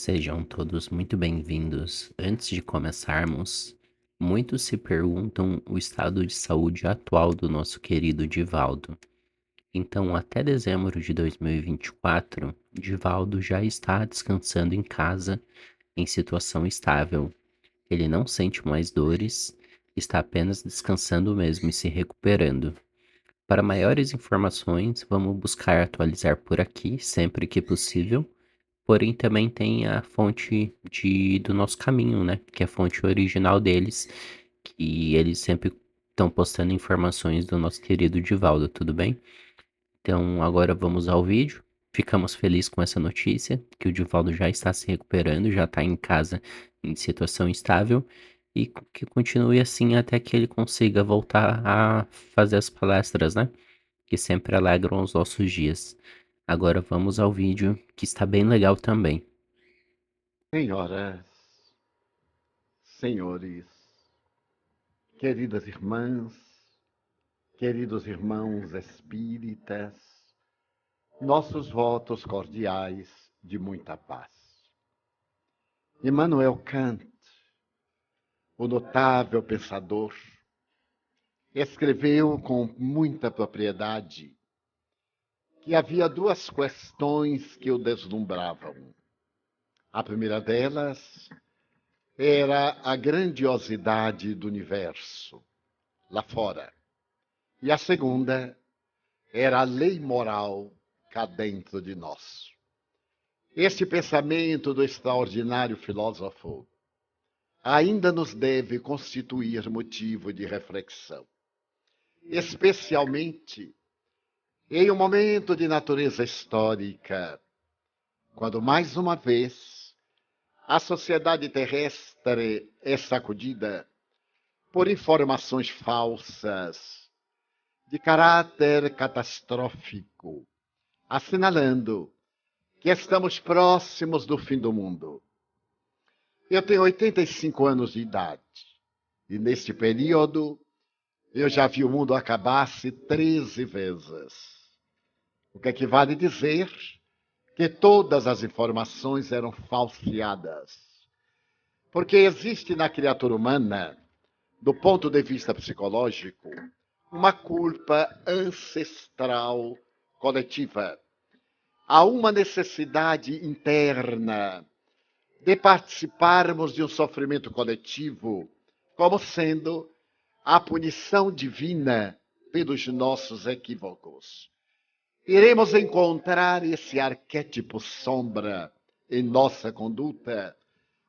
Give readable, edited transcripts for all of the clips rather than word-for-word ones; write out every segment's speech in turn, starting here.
Sejam todos muito bem-vindos. Antes de começarmos, muitos se perguntam o estado de saúde atual do nosso querido Divaldo. Então, até dezembro de 2024, Divaldo já está descansando em casa, em situação estável. Ele não sente mais dores, está apenas descansando mesmo e se recuperando. Para maiores informações, vamos buscar atualizar por aqui sempre que possível. Porém, também tem a fonte do nosso caminho, né? Que é a fonte original deles, que eles sempre estão postando informações do nosso querido Divaldo, tudo bem? Então, agora vamos ao vídeo. Ficamos felizes com essa notícia, que o Divaldo já está se recuperando, já está em casa em situação estável e que continue assim até que ele consiga voltar a fazer as palestras, né? Que sempre alegram os nossos dias. Agora vamos ao vídeo, que está bem legal também. Senhoras, senhores, queridas irmãs, queridos irmãos espíritas, nossos votos cordiais de muita paz. Immanuel Kant, o notável pensador, escreveu com muita propriedade que havia duas questões que o deslumbravam. A primeira delas era a grandiosidade do universo, lá fora. E a segunda era a lei moral cá dentro de nós. Este pensamento do extraordinário filósofo ainda nos deve constituir motivo de reflexão, especialmente em um momento de natureza histórica, quando mais uma vez a sociedade terrestre é sacudida por informações falsas de caráter catastrófico, assinalando que estamos próximos do fim do mundo. Eu tenho 85 anos de idade e neste período eu já vi o mundo acabar-se 13 vezes. O que equivale a dizer que todas as informações eram falseadas. Porque existe na criatura humana, do ponto de vista psicológico, uma culpa ancestral coletiva. Há uma necessidade interna de participarmos de um sofrimento coletivo, como sendo a punição divina pelos nossos equívocos. Iremos encontrar esse arquétipo sombra em nossa conduta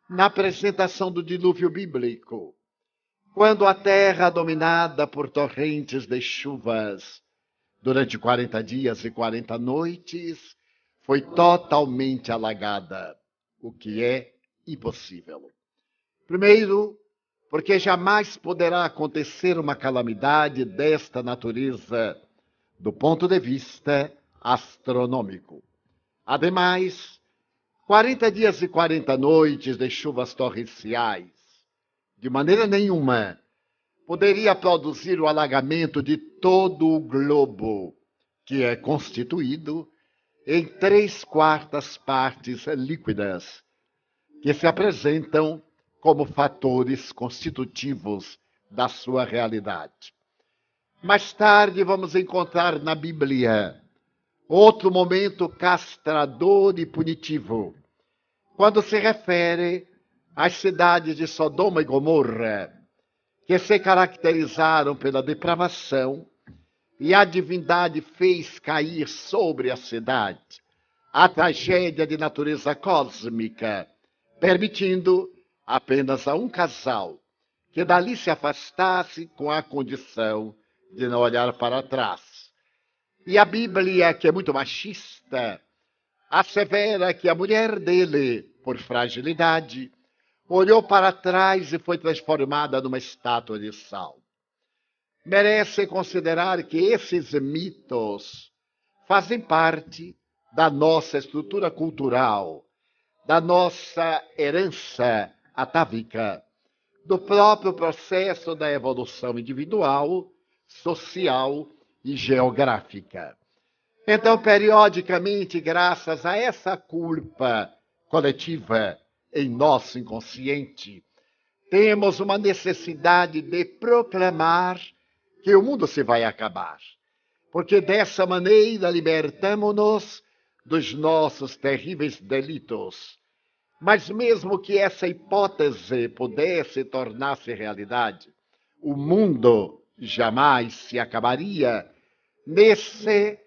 na apresentação do dilúvio bíblico, quando a terra, dominada por torrentes de chuvas durante 40 dias e 40 noites, foi totalmente alagada, o que é impossível. Primeiro, porque jamais poderá acontecer uma calamidade desta natureza do ponto de vista astronômico. Ademais, 40 dias e 40 noites de chuvas torrenciais, de maneira nenhuma, poderia produzir o alagamento de todo o globo, que é constituído em 3/4 partes líquidas, que se apresentam como fatores constitutivos da sua realidade. Mais tarde vamos encontrar na Bíblia outro momento castrador e punitivo, quando se refere às cidades de Sodoma e Gomorra, que se caracterizaram pela depravação, e a divindade fez cair sobre a cidade a tragédia de natureza cósmica, permitindo apenas a um casal que dali se afastasse com a condição de não olhar para trás. E a Bíblia, que é muito machista, assevera que a mulher dele, por fragilidade, olhou para trás e foi transformada numa estátua de sal. Merece considerar que esses mitos fazem parte da nossa estrutura cultural, da nossa herança atávica, do próprio processo da evolução individual, social e geográfica. Então, periodicamente, graças a essa culpa coletiva em nosso inconsciente, temos uma necessidade de proclamar que o mundo se vai acabar, porque dessa maneira libertamo-nos dos nossos terríveis delitos. Mas mesmo que essa hipótese pudesse tornar-se realidade, o mundo jamais se acabaria nesse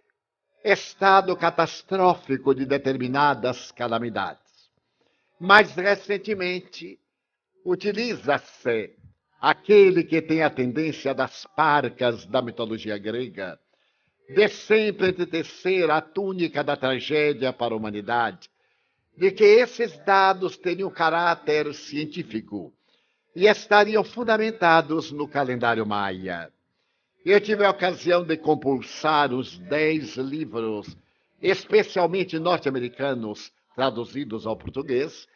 estado catastrófico de determinadas calamidades. Mais recentemente, utiliza-se aquele que tem a tendência das parcas da mitologia grega de sempre entecer a túnica da tragédia para a humanidade, de que esses dados teriam caráter científico e estariam fundamentados no calendário maia. Eu tive a ocasião de compulsar os 10 livros, especialmente norte-americanos, traduzidos ao português,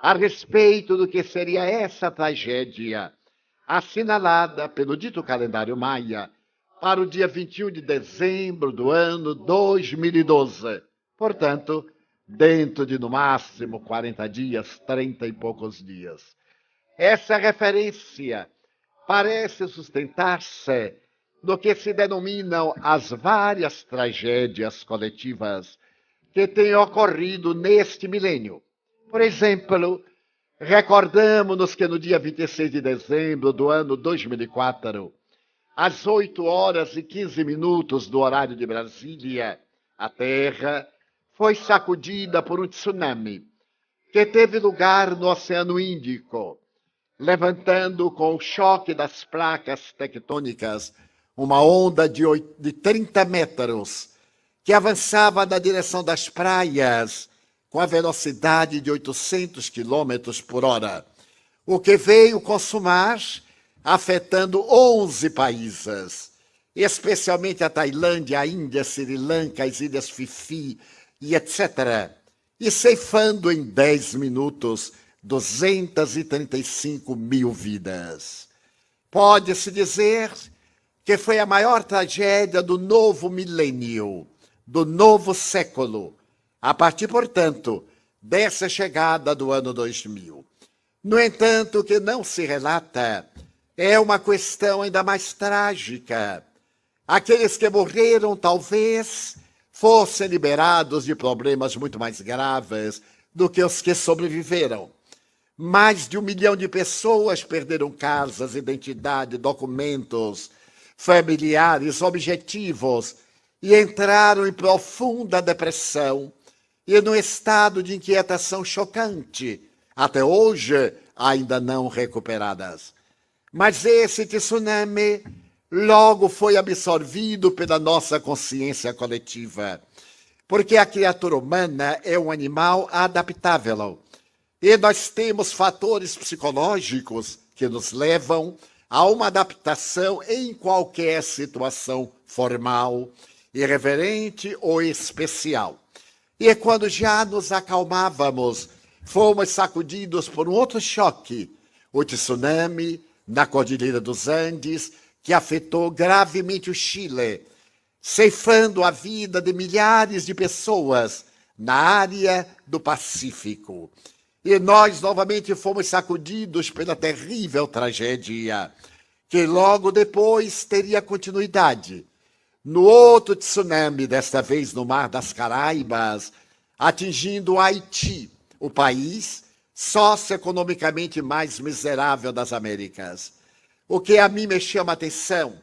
a respeito do que seria essa tragédia, assinalada pelo dito calendário maia para o dia 21 de dezembro do ano 2012. Portanto, dentro de no máximo 40 dias, 30 e poucos dias. Essa referência parece sustentar-se no que se denominam as várias tragédias coletivas que têm ocorrido neste milênio. Por exemplo, recordamos-nos que no dia 26 de dezembro do ano 2004, às 8 horas e 15 minutos do horário de Brasília, a Terra foi sacudida por um tsunami que teve lugar no Oceano Índico, levantando com o choque das placas tectônicas uma onda de 30 metros que avançava na direção das praias com a velocidade de 800 quilômetros por hora, o que veio consumar afetando 11 países, especialmente a Tailândia, a Índia, Sri Lanka, as Ilhas Fifi e etc., e ceifando em 10 minutos 235 mil vidas. Pode-se dizer que foi a maior tragédia do novo milênio, do novo século, a partir, portanto, dessa chegada do ano 2000. No entanto, o que não se relata é uma questão ainda mais trágica. Aqueles que morreram, talvez, fossem liberados de problemas muito mais graves do que os que sobreviveram. Mais de 1 milhão de pessoas perderam casas, identidade, documentos, familiares, objetivos e entraram em profunda depressão e num estado de inquietação chocante, até hoje ainda não recuperadas. Mas esse tsunami logo foi absorvido pela nossa consciência coletiva, porque a criatura humana é um animal adaptável e nós temos fatores psicológicos que nos levam a uma adaptação em qualquer situação formal, irreverente ou especial. E quando já nos acalmávamos, fomos sacudidos por um outro choque, o tsunami na Cordilheira dos Andes, que afetou gravemente o Chile, ceifando a vida de milhares de pessoas na área do Pacífico. E nós novamente fomos sacudidos pela terrível tragédia, que logo depois teria continuidade. No outro tsunami, desta vez no Mar das Caraíbas, atingindo o Haiti, o país socioeconomicamente mais miserável das Américas. O que a mim me chama a atenção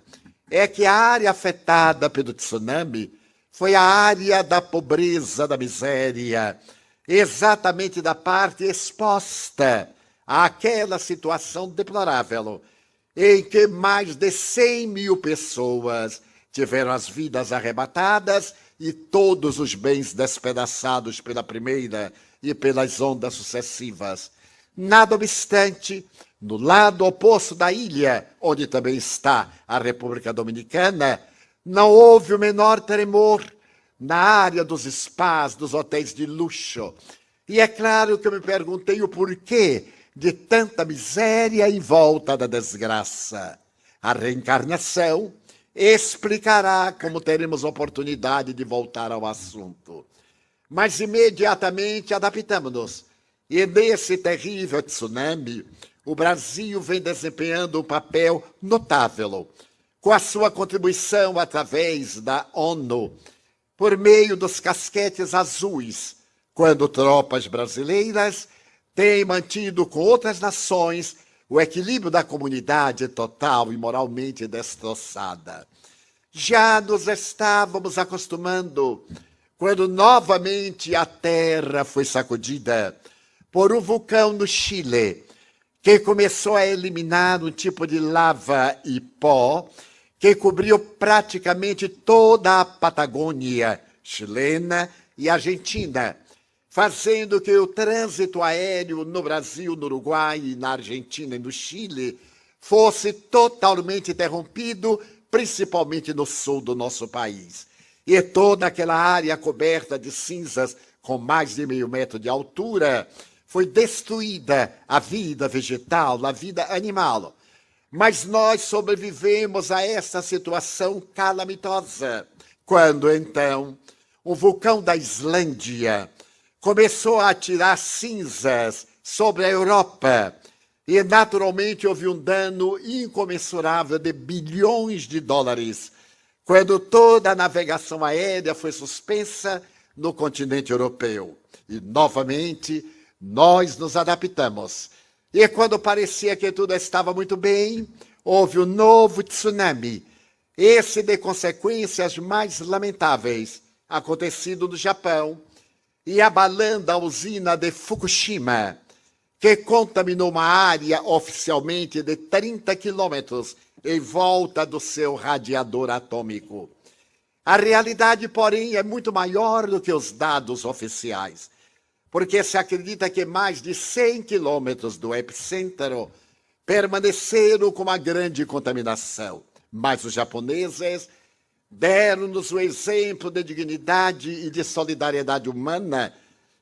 é que a área afetada pelo tsunami foi a área da pobreza, da miséria, exatamente da parte exposta àquela situação deplorável, em que mais de 100 mil pessoas tiveram as vidas arrebatadas e todos os bens despedaçados pela primeira e pelas ondas sucessivas. Nada obstante, no lado oposto da ilha, onde também está a República Dominicana, não houve o menor tremor na área dos spas, dos hotéis de luxo. E é claro que eu me perguntei o porquê de tanta miséria em volta da desgraça. A reencarnação explicará como teremos oportunidade de voltar ao assunto. Mas imediatamente adaptamos-nos. E nesse terrível tsunami, o Brasil vem desempenhando um papel notável, com a sua contribuição através da ONU, por meio dos casquetes azuis, quando tropas brasileiras têm mantido com outras nações o equilíbrio da comunidade total e moralmente destroçada. Já nos estávamos acostumando quando novamente a terra foi sacudida por um vulcão no Chile, que começou a eliminar um tipo de lava e pó que cobriu praticamente toda a Patagônia chilena e argentina, fazendo que o trânsito aéreo no Brasil, no Uruguai, na Argentina e no Chile fosse totalmente interrompido, principalmente no sul do nosso país. E toda aquela área coberta de cinzas com mais de meio metro de altura foi destruída, a vida vegetal, a vida animal. Mas nós sobrevivemos a essa situação calamitosa, quando então o vulcão da Islândia começou a atirar cinzas sobre a Europa e naturalmente houve um dano incomensurável de bilhões de dólares, quando toda a navegação aérea foi suspensa no continente europeu. E novamente nós nos adaptamos. E quando parecia que tudo estava muito bem, houve um novo tsunami, esse de consequências mais lamentáveis, acontecido no Japão, e abalando a usina de Fukushima, que contaminou uma área oficialmente de 30 quilômetros em volta do seu radiador atômico. A realidade, porém, é muito maior do que os dados oficiais, porque se acredita que mais de 100 quilômetros do epicentro permaneceram com uma grande contaminação. Mas os japoneses deram-nos o exemplo de dignidade e de solidariedade humana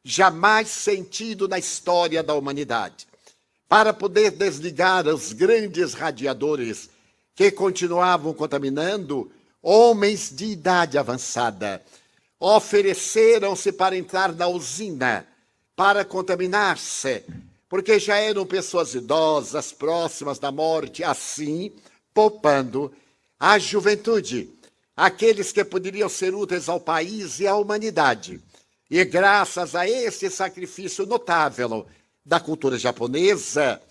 jamais sentido na história da humanidade, para poder desligar os grandes radiadores que continuavam contaminando. Homens de idade avançada ofereceram-se para entrar na usina, para contaminar-se, porque já eram pessoas idosas, próximas da morte, assim, poupando a juventude, aqueles que poderiam ser úteis ao país e à humanidade. E graças a esse sacrifício notável da cultura japonesa,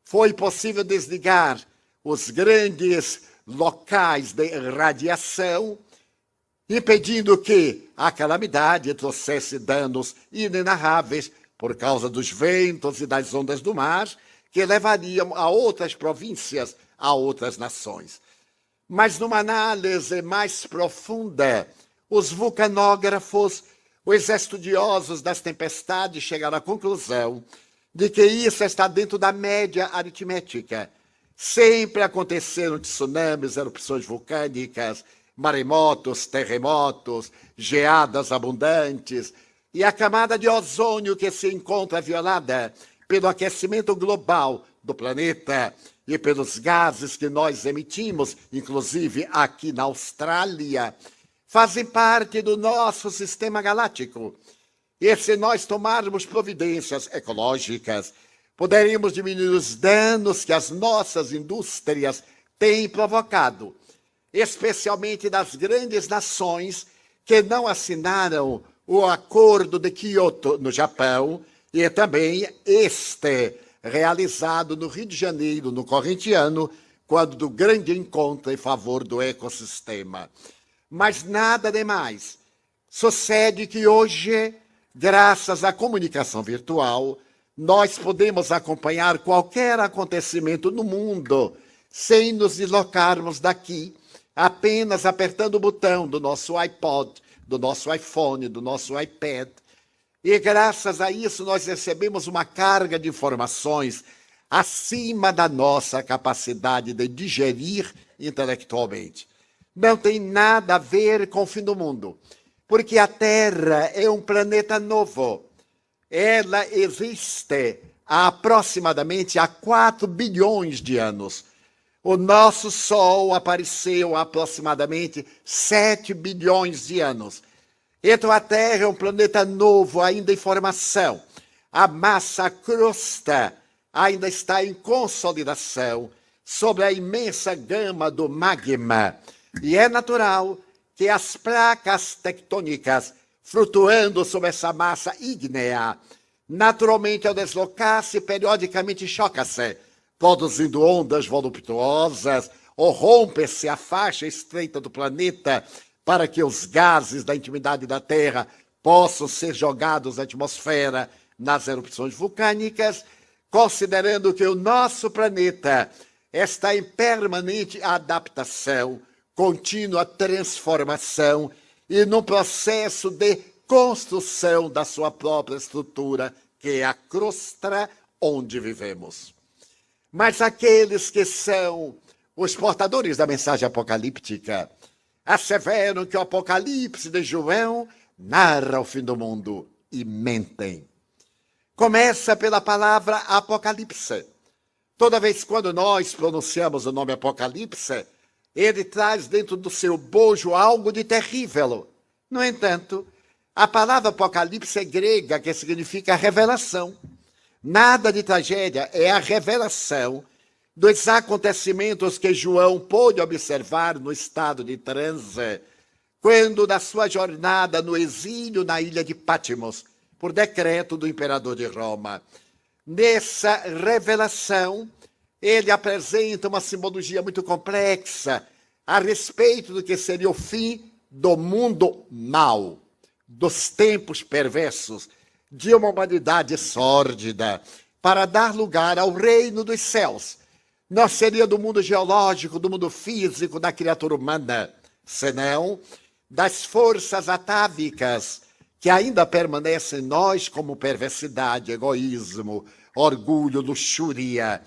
foi possível desligar os grandes locais de radiação, impedindo que a calamidade trouxesse danos inenarráveis por causa dos ventos e das ondas do mar, que levariam a outras províncias, a outras nações. Mas numa análise mais profunda, os vulcanógrafos, os estudiosos das tempestades chegaram à conclusão de que isso está dentro da média aritmética. Sempre aconteceram tsunamis, erupções vulcânicas, maremotos, terremotos, geadas abundantes, e a camada de ozônio que se encontra violada pelo aquecimento global do planeta e pelos gases que nós emitimos, inclusive aqui na Austrália, fazem parte do nosso sistema galáctico. E se nós tomarmos providências ecológicas, poderíamos diminuir os danos que as nossas indústrias têm provocado, especialmente das grandes nações que não assinaram o Acordo de Kyoto no Japão e também este realizado no Rio de Janeiro, no corrente ano, quando do grande encontro em favor do ecossistema. Mas nada demais. Sucede que hoje, graças à comunicação virtual, nós podemos acompanhar qualquer acontecimento no mundo sem nos deslocarmos daqui, apenas apertando o botão do nosso iPod, do nosso iPhone, do nosso iPad. E graças a isso nós recebemos uma carga de informações acima da nossa capacidade de digerir intelectualmente. Não tem nada a ver com o fim do mundo, porque a Terra é um planeta novo. Ela existe há aproximadamente 4 bilhões de anos. O nosso Sol apareceu há aproximadamente 7 bilhões de anos. Então a Terra é um planeta novo, ainda em formação. A massa, a crosta, ainda está em consolidação sobre a imensa gama do magma. E é natural que as placas tectônicas, flutuando sobre essa massa ígnea, naturalmente, ao deslocar-se, periodicamente choca-se, produzindo ondas voluptuosas, ou rompe-se a faixa estreita do planeta para que os gases da intimidade da Terra possam ser jogados na atmosfera nas erupções vulcânicas, considerando que o nosso planeta está em permanente adaptação, contínua transformação e num processo de construção da sua própria estrutura, que é a crosta onde vivemos. Mas aqueles que são os portadores da mensagem apocalíptica asseveram que o Apocalipse de João narra o fim do mundo e mentem. Começa pela palavra Apocalipse. Toda vez quando nós pronunciamos o nome Apocalipse, ele traz dentro do seu bojo algo de terrível. No entanto, a palavra Apocalipse é grega, que significa revelação. Nada de tragédia, é a revelação dos acontecimentos que João pôde observar no estado de transe, quando da sua jornada no exílio na ilha de Patmos, por decreto do imperador de Roma. Nessa revelação, ele apresenta uma simbologia muito complexa a respeito do que seria o fim do mundo mau, dos tempos perversos, de uma humanidade sórdida, para dar lugar ao reino dos céus. Não seria do mundo geológico, do mundo físico, da criatura humana, senão das forças atávicas que ainda permanecem em nós como perversidade, egoísmo, orgulho, luxúria,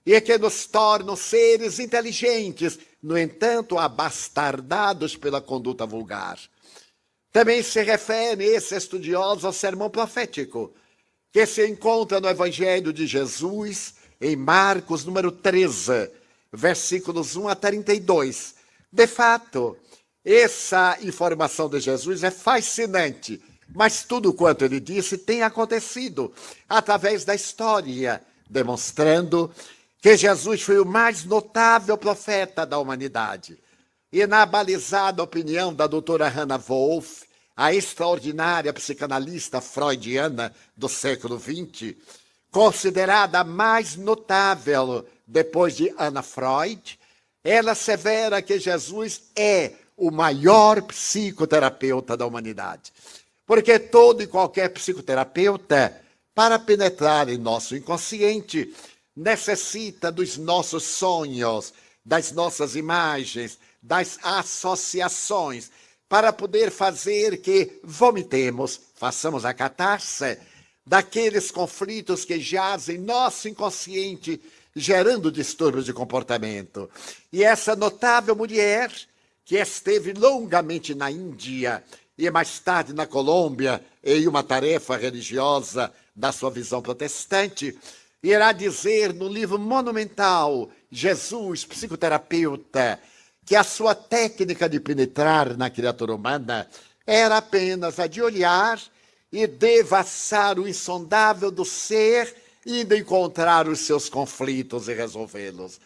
e que nos tornam seres inteligentes, no entanto, abastardados pela conduta vulgar. Também se refere esse estudioso ao sermão profético, que se encontra no Evangelho de Jesus, em Marcos, número 13, versículos 1 a 32. De fato, essa informação de Jesus é fascinante, mas tudo quanto ele disse tem acontecido através da história, demonstrando que Jesus foi o mais notável profeta da humanidade. E na balizada opinião da doutora Hannah Wolff, a extraordinária psicanalista freudiana do século XX, considerada a mais notável depois de Anna Freud, ela assevera que Jesus é o maior psicoterapeuta da humanidade. Porque todo e qualquer psicoterapeuta, para penetrar em nosso inconsciente, necessita dos nossos sonhos, das nossas imagens, das associações, para poder fazer que vomitemos, façamos a catarse daqueles conflitos que jazem em nosso inconsciente, gerando distúrbios de comportamento. E essa notável mulher, que esteve longamente na Índia e mais tarde na Colômbia, em uma tarefa religiosa da sua visão protestante, irá dizer no livro monumental Jesus, Psicoterapeuta, que a sua técnica de penetrar na criatura humana era apenas a de olhar e devassar o insondável do ser, indo encontrar os seus conflitos e resolvê-los.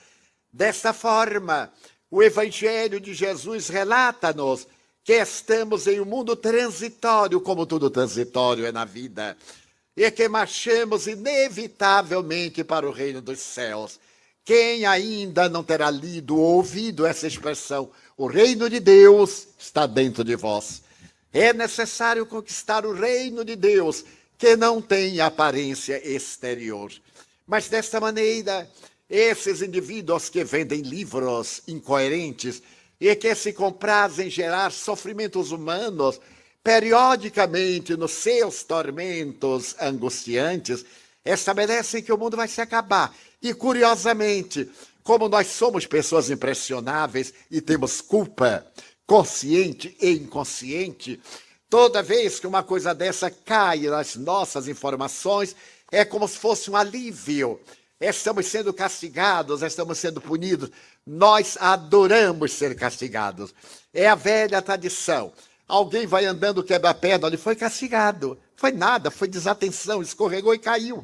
Desta forma, o Evangelho de Jesus relata-nos que estamos em um mundo transitório, como tudo transitório é na vida, e que marchamos inevitavelmente para o reino dos céus. Quem ainda não terá lido ou ouvido essa expressão, o reino de Deus está dentro de vós. É necessário conquistar o reino de Deus, que não tem aparência exterior. Mas desta maneira, esses indivíduos que vendem livros incoerentes e que se comprazem em gerar sofrimentos humanos, periodicamente nos seus tormentos angustiantes, estabelecem que o mundo vai se acabar. E, curiosamente, como nós somos pessoas impressionáveis e temos culpa consciente e inconsciente, toda vez que uma coisa dessa cai nas nossas informações, é como se fosse um alívio. Estamos sendo castigados, estamos sendo punidos. Nós adoramos ser castigados. É a velha tradição. Alguém vai andando, quebra a perna, ele foi castigado. Foi nada, foi desatenção, escorregou e caiu.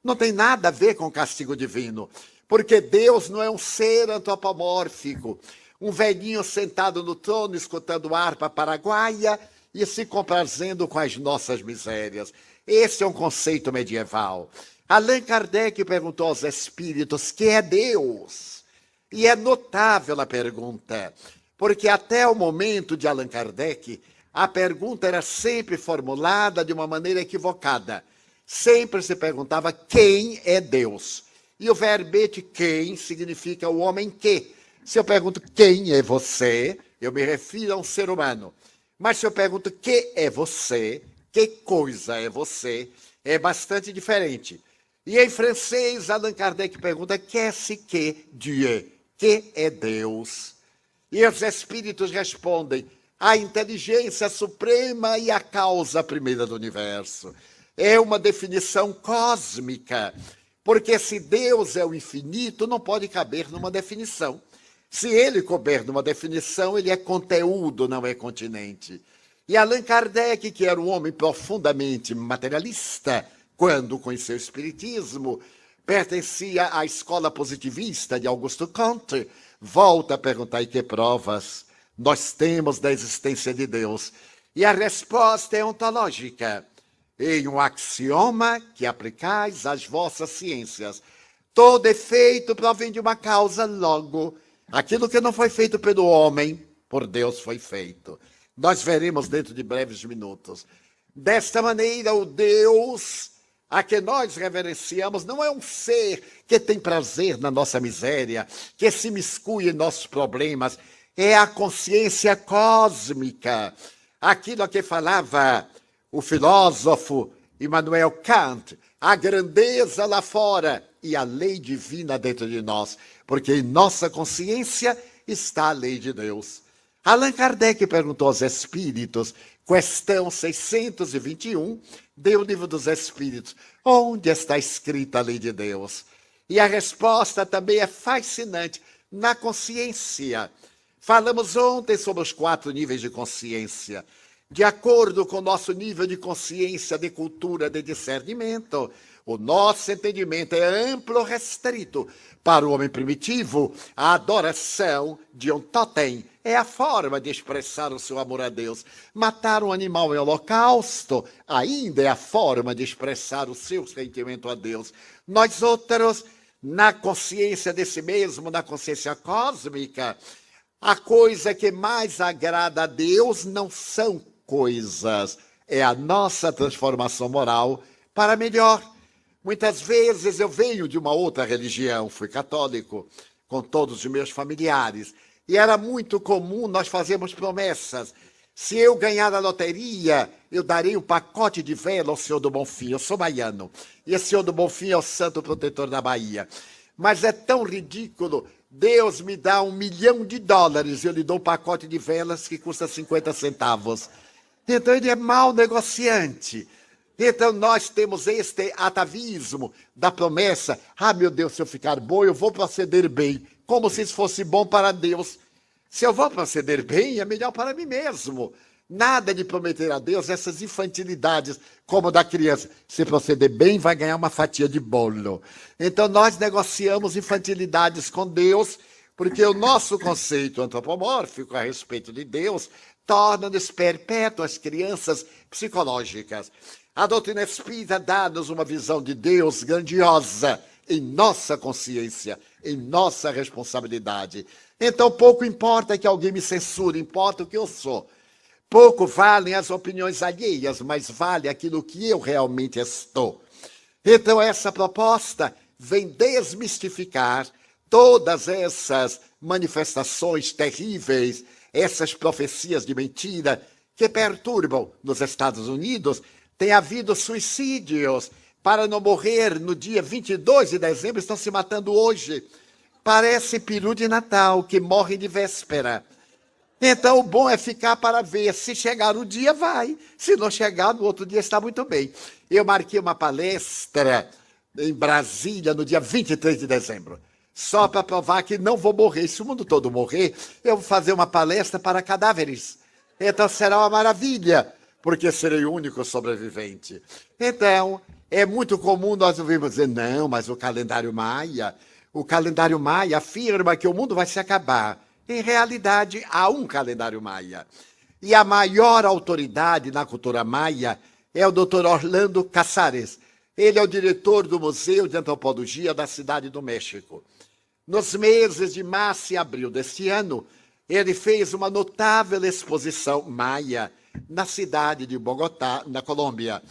Não tem nada a ver com castigo divino, porque Deus não é um ser antropomórfico, um velhinho sentado no trono escutando harpa paraguaia e se comprazendo com as nossas misérias. Esse é um conceito medieval. Allan Kardec perguntou aos espíritos: que é Deus? E é notável a pergunta, porque até o momento de Allan Kardec, a pergunta era sempre formulada de uma maneira equivocada. Sempre se perguntava quem é Deus. E o verbete quem significa o homem que. Se eu pergunto quem é você, eu me refiro a um ser humano. Mas se eu pergunto que é você, que coisa é você, é bastante diferente. E em francês, Allan Kardec pergunta qu'est-ce que Dieu? Que é Deus? E os espíritos respondem: a inteligência suprema e a causa primeira do universo. É uma definição cósmica, porque se Deus é o infinito, não pode caber numa definição. Se ele couber numa definição, ele é conteúdo, não é continente. E Allan Kardec, que era um homem profundamente materialista, quando conheceu o Espiritismo, pertencia à escola positivista de Augusto Comte, volta a perguntar: e que provas nós temos da existência de Deus? E a resposta é ontológica. Em um axioma que aplicais às vossas ciências. Todo efeito provém de uma causa, logo, aquilo que não foi feito pelo homem, por Deus foi feito. Nós veremos dentro de breves minutos. Desta maneira, o Deus a que nós reverenciamos não é um ser que tem prazer na nossa miséria, que se miscui em nossos problemas. É a consciência cósmica. Aquilo a que falava o filósofo Immanuel Kant, a grandeza lá fora e a lei divina dentro de nós, porque em nossa consciência está a lei de Deus. Allan Kardec perguntou aos espíritos, questão 621, do Livro dos Espíritos: onde está escrita a lei de Deus? E a resposta também é fascinante: na consciência. Falamos ontem sobre os 4 níveis de consciência. De acordo com o nosso nível de consciência, de cultura, de discernimento, o nosso entendimento é amplo, restrito. Para o homem primitivo, a adoração de um totem é a forma de expressar o seu amor a Deus. Matar um animal em holocausto ainda é a forma de expressar o seu sentimento a Deus. Nós outros, na consciência de si mesmo, na consciência cósmica, a coisa que mais agrada a Deus não são coisas, é a nossa transformação moral para melhor. Muitas vezes eu venho de uma outra religião, fui católico, com todos os meus familiares, e era muito comum nós fazermos promessas. Se eu ganhar a loteria, eu darei um pacote de vela ao Senhor do Bonfim. Eu sou baiano, e o Senhor do Bonfim é o santo protetor da Bahia. Mas é tão ridículo. Deus me dá $1 milhão e eu lhe dou um pacote de velas que custa 50 centavos. Então ele é mau negociante. Então nós temos este atavismo da promessa: ah, meu Deus, se eu ficar bom, eu vou proceder bem, como se isso fosse bom para Deus. Se eu vou proceder bem, é melhor para mim mesmo. Nada de prometer a Deus essas infantilidades, como da criança: se proceder bem, vai ganhar uma fatia de bolo. Então nós negociamos infantilidades com Deus, porque o nosso conceito antropomórfico a respeito de Deus torna-nos perpétuas crianças psicológicas. A doutrina espírita dá-nos uma visão de Deus grandiosa em nossa consciência, em nossa responsabilidade. Então pouco importa que alguém me censure, importa o que eu sou. Pouco valem as opiniões alheias, mas vale aquilo que eu realmente estou. Então essa proposta vem desmistificar todas essas manifestações terríveis, essas profecias de mentira que perturbam. Nos Estados Unidos tem havido suicídios. Para não morrer no dia 22 de dezembro, estão se matando hoje. Parece peru de Natal, que morre de véspera. Então o bom é ficar para ver. Se chegar o dia, vai. Se não chegar, no outro dia está muito bem. Eu marquei uma palestra em Brasília no dia 23 de dezembro. Só para provar que não vou morrer. Se o mundo todo morrer, eu vou fazer uma palestra para cadáveres. Então será uma maravilha, porque serei o único sobrevivente. Então, é muito comum nós ouvirmos dizer, não, mas o calendário Maia afirma que o mundo vai se acabar. Em realidade, há um calendário Maia. E a maior autoridade na cultura maia é o Dr. Orlando Casares. Ele é o diretor do Museu de Antropologia da Cidade do México. Nos meses de março e abril deste ano, ele fez uma notável exposição maia na cidade de Bogotá, na Colômbia,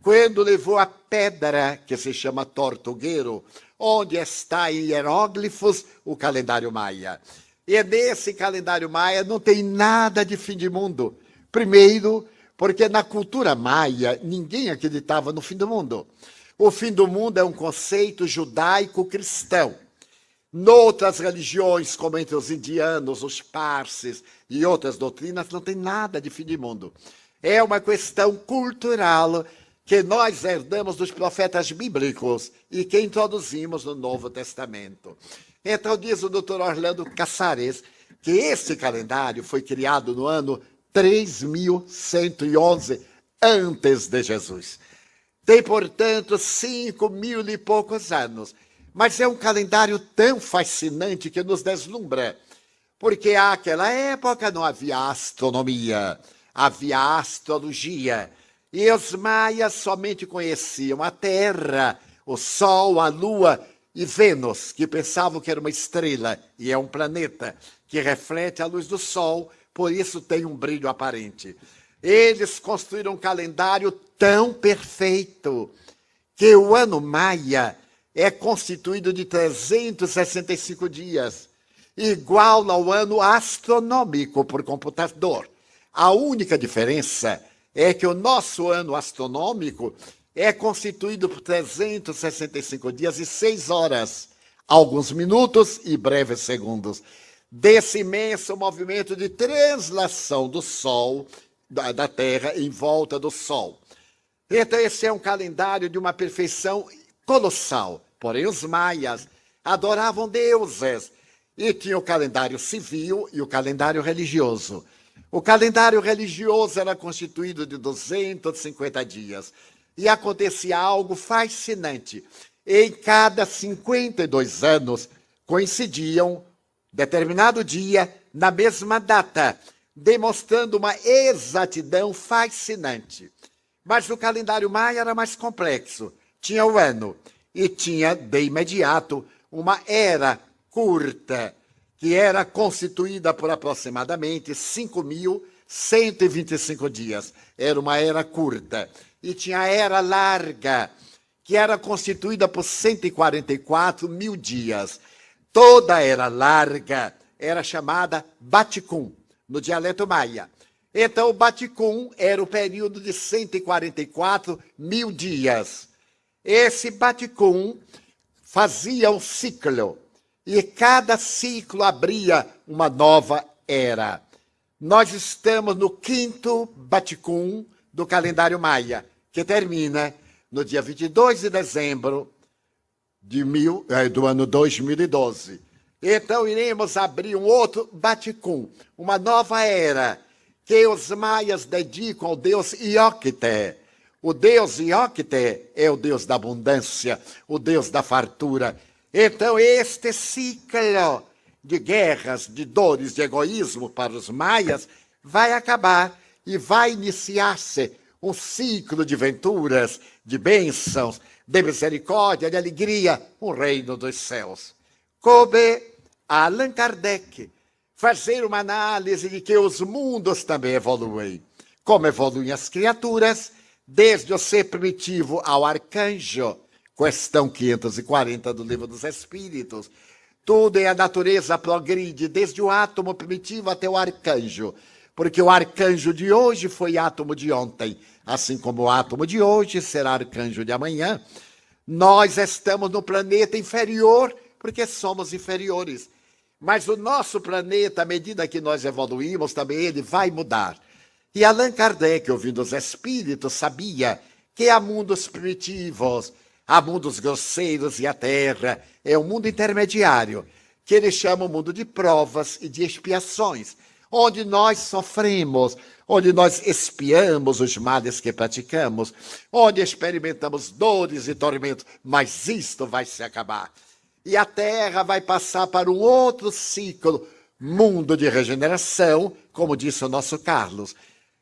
quando levou a pedra que se chama Tortuguero, onde está em hieróglifos o calendário maia. E nesse calendário maia não tem nada de fim de mundo. Primeiro, porque na cultura maia ninguém acreditava no fim do mundo. O fim do mundo é um conceito judaico-cristão. Noutras religiões, como entre os indianos, os parsis e outras doutrinas, não tem nada de fim de mundo. É uma questão cultural que nós herdamos dos profetas bíblicos e que introduzimos no Novo Testamento. Então diz o Dr. Orlando Casares que esse calendário foi criado no ano 3111 antes de Jesus. Tem, portanto, 5.000 e poucos anos. Mas é um calendário tão fascinante que nos deslumbra. Porque naquela época não havia astronomia, havia astrologia. E os maias somente conheciam a Terra, o Sol, a Lua e Vênus, que pensavam que era uma estrela e é um planeta que reflete a luz do Sol, por isso tem um brilho aparente. Eles construíram um calendário tão perfeito que o ano maia é constituído de 365 dias, igual ao ano astronômico por computador. A única diferença é que o nosso ano astronômico é constituído por 365 dias e 6 horas, alguns minutos e breves segundos, desse imenso movimento de translação do Sol, da Terra, em volta do Sol. Então, esse é um calendário de uma perfeição colossal. Porém, os maias adoravam deuses e tinham o calendário civil e o calendário religioso. O calendário religioso era constituído de 250 dias. E acontecia algo fascinante. Em cada 52 anos, coincidiam determinado dia na mesma data, demonstrando uma exatidão fascinante. Mas o calendário maia era mais complexo. Tinha o ano e tinha, de imediato, uma era curta, que era constituída por aproximadamente 5.125 dias. Era uma era curta. E tinha a era larga, que era constituída por 144 mil dias. Toda a era larga era chamada Baticum, no dialeto maia. Então, o Baticum era o período de 144 mil dias. Esse Baticum fazia um ciclo, e cada ciclo abria uma nova era. Nós estamos no 5º Baticum do calendário maia, que termina no dia 22 de dezembro do ano 2012. Então, iremos abrir um outro Baticum, uma nova era, que os maias dedicam ao deus Iocte. O deus Iocte é o deus da abundância, o deus da fartura. Então, este ciclo de guerras, de dores, de egoísmo para os maias vai acabar e vai iniciar-se um ciclo de venturas, de bênçãos, de misericórdia, de alegria, um reino dos céus. Coube a Allan Kardec fazer uma análise de que os mundos também evoluem. Como evoluem as criaturas, desde o ser primitivo ao arcanjo, questão 540 do Livro dos Espíritos. Tudo em a natureza progride, desde o átomo primitivo até o arcanjo, porque o arcanjo de hoje foi átomo de ontem, assim como o átomo de hoje será arcanjo de amanhã. Nós estamos no planeta inferior, porque somos inferiores. Mas o nosso planeta, à medida que nós evoluímos, também ele vai mudar. E Allan Kardec, ouvindo os espíritos, sabia que há mundos primitivos, há mundos grosseiros e a Terra é um mundo intermediário, que ele chama o mundo de provas e de expiações, onde nós sofremos, onde nós expiamos os males que praticamos, onde experimentamos dores e tormentos, mas isto vai se acabar. E a Terra vai passar para um outro ciclo, mundo de regeneração, como disse o nosso Carlos.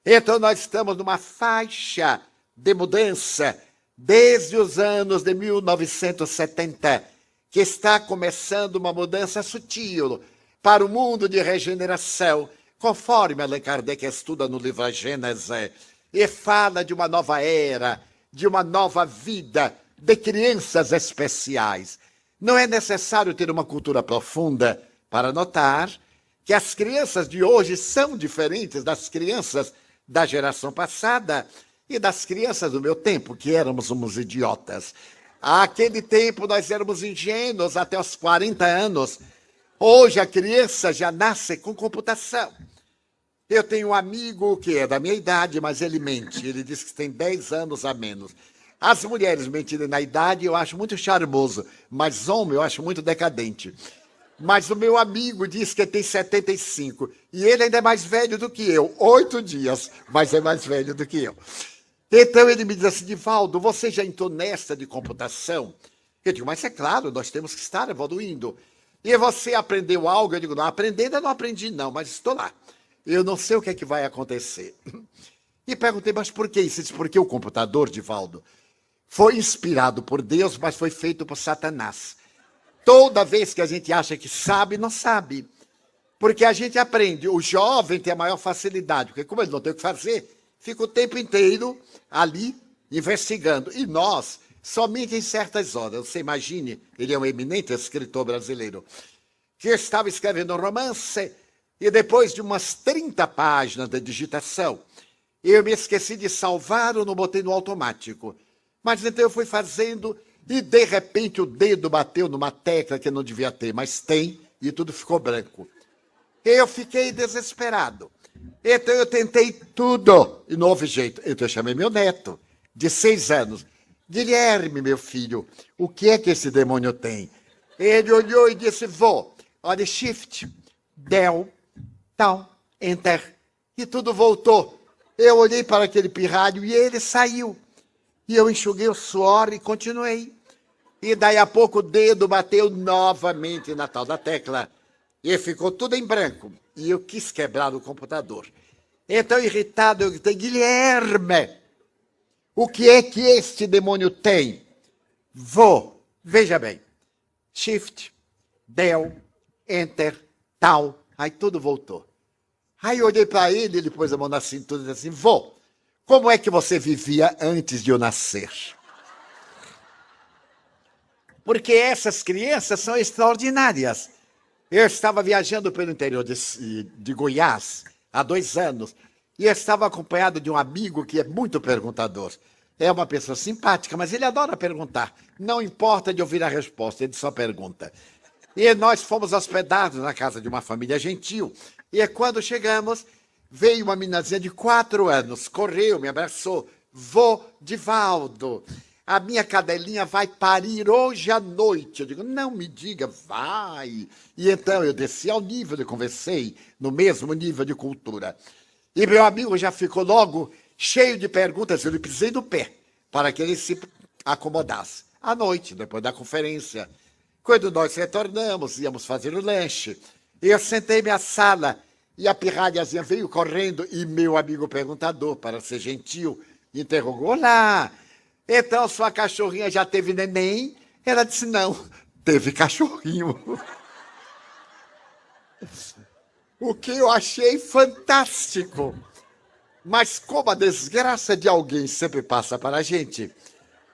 Então nós estamos numa faixa de mudança desde os anos de 1970, que está começando uma mudança sutil para o mundo de regeneração, conforme Allan Kardec estuda no livro A Gênese, e fala de uma nova era, de uma nova vida, de crianças especiais. Não é necessário ter uma cultura profunda para notar que as crianças de hoje são diferentes das crianças da geração passada e das crianças do meu tempo, que éramos uns idiotas. Naquele tempo nós éramos ingênuos até os 40 anos. Hoje a criança já nasce com computação. Eu tenho um amigo que é da minha idade, mas ele mente. Ele diz que tem 10 anos a menos. As mulheres mentirem na idade eu acho muito charmoso, mas homem eu acho muito decadente. Mas o meu amigo diz que tem 75 e ele ainda é mais velho do que eu. 8 dias, mas é mais velho do que eu. Então ele me diz assim: Divaldo, você já entrou nessa de computação? Eu digo, mas é claro, nós temos que estar evoluindo. E você aprendeu algo? Eu digo, não, aprender ainda não aprendi não, mas estou lá. Eu não sei o que é que vai acontecer. E perguntei, mas por que isso? Ele disse, porque o computador, Divaldo, foi inspirado por Deus, mas foi feito por Satanás. Toda vez que a gente acha que sabe, não sabe. Porque a gente aprende. O jovem tem a maior facilidade, porque como ele não tem o que fazer, fica o tempo inteiro ali investigando. E nós, somente em certas horas. Você imagine, ele é um eminente escritor brasileiro, que estava escrevendo um romance e depois de umas 30 páginas de digitação, eu me esqueci de salvar ou não botei no automático. Mas então eu fui fazendo e de repente o dedo bateu numa tecla que não devia ter, mas tem, e tudo ficou branco. Eu fiquei desesperado. Então eu tentei tudo e não houve jeito. Então eu chamei meu neto, de 6 anos. Guilherme, meu filho, o que é que esse demônio tem? Ele olhou e disse, vô, olha, shift, del, tal, enter. E tudo voltou. Eu olhei para aquele pirralho e ele saiu. E eu enxuguei o suor e continuei. E daí a pouco o dedo bateu novamente na tal da tecla. E ficou tudo em branco. E eu quis quebrar o computador. Então, irritado, eu gritei, Guilherme, o que é que este demônio tem? Vou, veja bem, shift, del, enter, tal. Aí tudo voltou. Aí eu olhei para ele, ele pôs a mão na cintura e disse assim, vô, como é que você vivia antes de eu nascer? Porque essas crianças são extraordinárias. Eu estava viajando pelo interior de Goiás há 2 anos e eu estava acompanhado de um amigo que é muito perguntador. É uma pessoa simpática, mas ele adora perguntar. Não importa de ouvir a resposta, ele só pergunta. E nós fomos hospedados na casa de uma família gentil. E quando chegamos, veio uma meninazinha de 4 anos, correu, me abraçou. Vô, Divaldo, a minha cadelinha vai parir hoje à noite. Eu digo, não me diga, vai. E então eu desci ao nível e conversei, no mesmo nível de cultura. E meu amigo já ficou logo cheio de perguntas, eu lhe pisei no pé, para que ele se acomodasse. À noite, depois da conferência, quando nós retornamos, íamos fazer o lanche, eu sentei-me à sala, e a pirralhazinha veio correndo, e meu amigo perguntador, para ser gentil, interrogou, olá, então sua cachorrinha já teve neném? Ela disse, não, teve cachorrinho. O que eu achei fantástico. Mas como a desgraça de alguém sempre passa para a gente,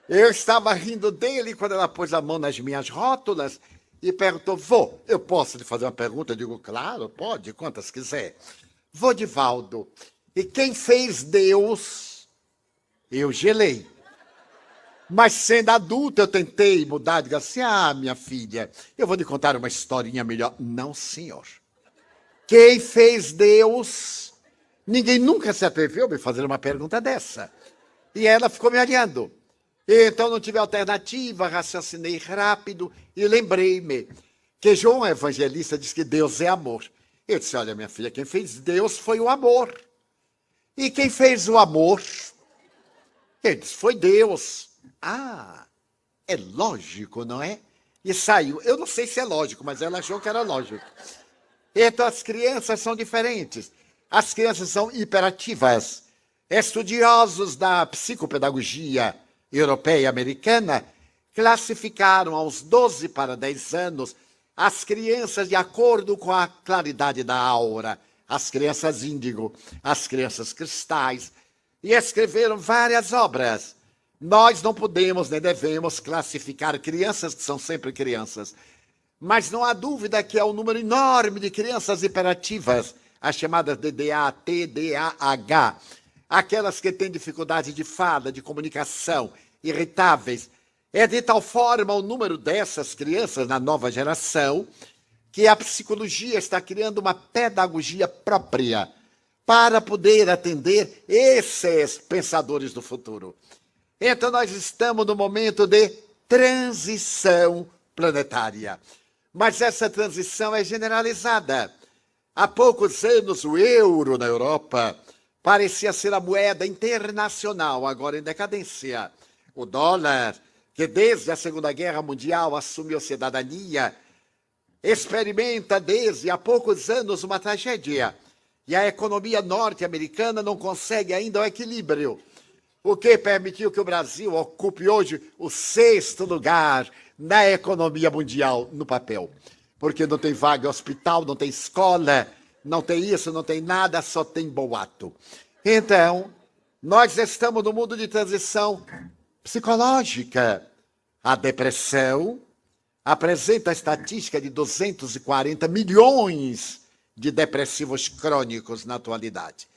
eu estava rindo dele quando ela pôs a mão nas minhas rótulas e perguntou, vô, eu posso lhe fazer uma pergunta? Eu digo, claro, pode, quantas quiser. Vô Divaldo, e quem fez Deus? Eu gelei. Mas sendo adulto eu tentei mudar, digo assim, minha filha, eu vou lhe contar uma historinha melhor. Não, senhor. Quem fez Deus? Ninguém nunca se atreveu a me fazer uma pergunta dessa. E ela ficou me olhando. Então não tive alternativa, raciocinei rápido e lembrei-me que João Evangelista diz que Deus é amor. Eu disse, olha, minha filha, quem fez Deus foi o amor. E quem fez o amor? Ele disse, foi Deus. Ah, é lógico, não é? E saiu. Eu não sei se é lógico, mas ela achou que era lógico. Então as crianças são diferentes. As crianças são hiperativas. Estudiosos da psicopedagogia europeia e americana classificaram aos 12 para 10 anos as crianças de acordo com a claridade da aura, as crianças índigo, as crianças cristais, e escreveram várias obras. Nós não podemos nem devemos classificar crianças que são sempre crianças, mas não há dúvida que é um número enorme de crianças hiperativas, as chamadas DDA, TDAH, aquelas que têm dificuldade de fala, de comunicação, irritáveis. É de tal forma o número dessas crianças na nova geração que a psicologia está criando uma pedagogia própria para poder atender esses pensadores do futuro. Então nós estamos no momento de transição planetária. Mas essa transição é generalizada. Há poucos anos o euro na Europa parecia ser a moeda internacional, agora em decadência. O dólar, que desde a Segunda Guerra Mundial assumiu cidadania, experimenta desde há poucos anos uma tragédia. E a economia norte-americana não consegue ainda o equilíbrio, o que permitiu que o Brasil ocupe hoje o 6º lugar na economia mundial no papel. Porque não tem vaga em hospital, não tem escola, não tem isso, não tem nada, só tem boato. Então, nós estamos no mundo de transição psicológica. A depressão apresenta a estatística de 240 milhões de depressivos crônicos na atualidade.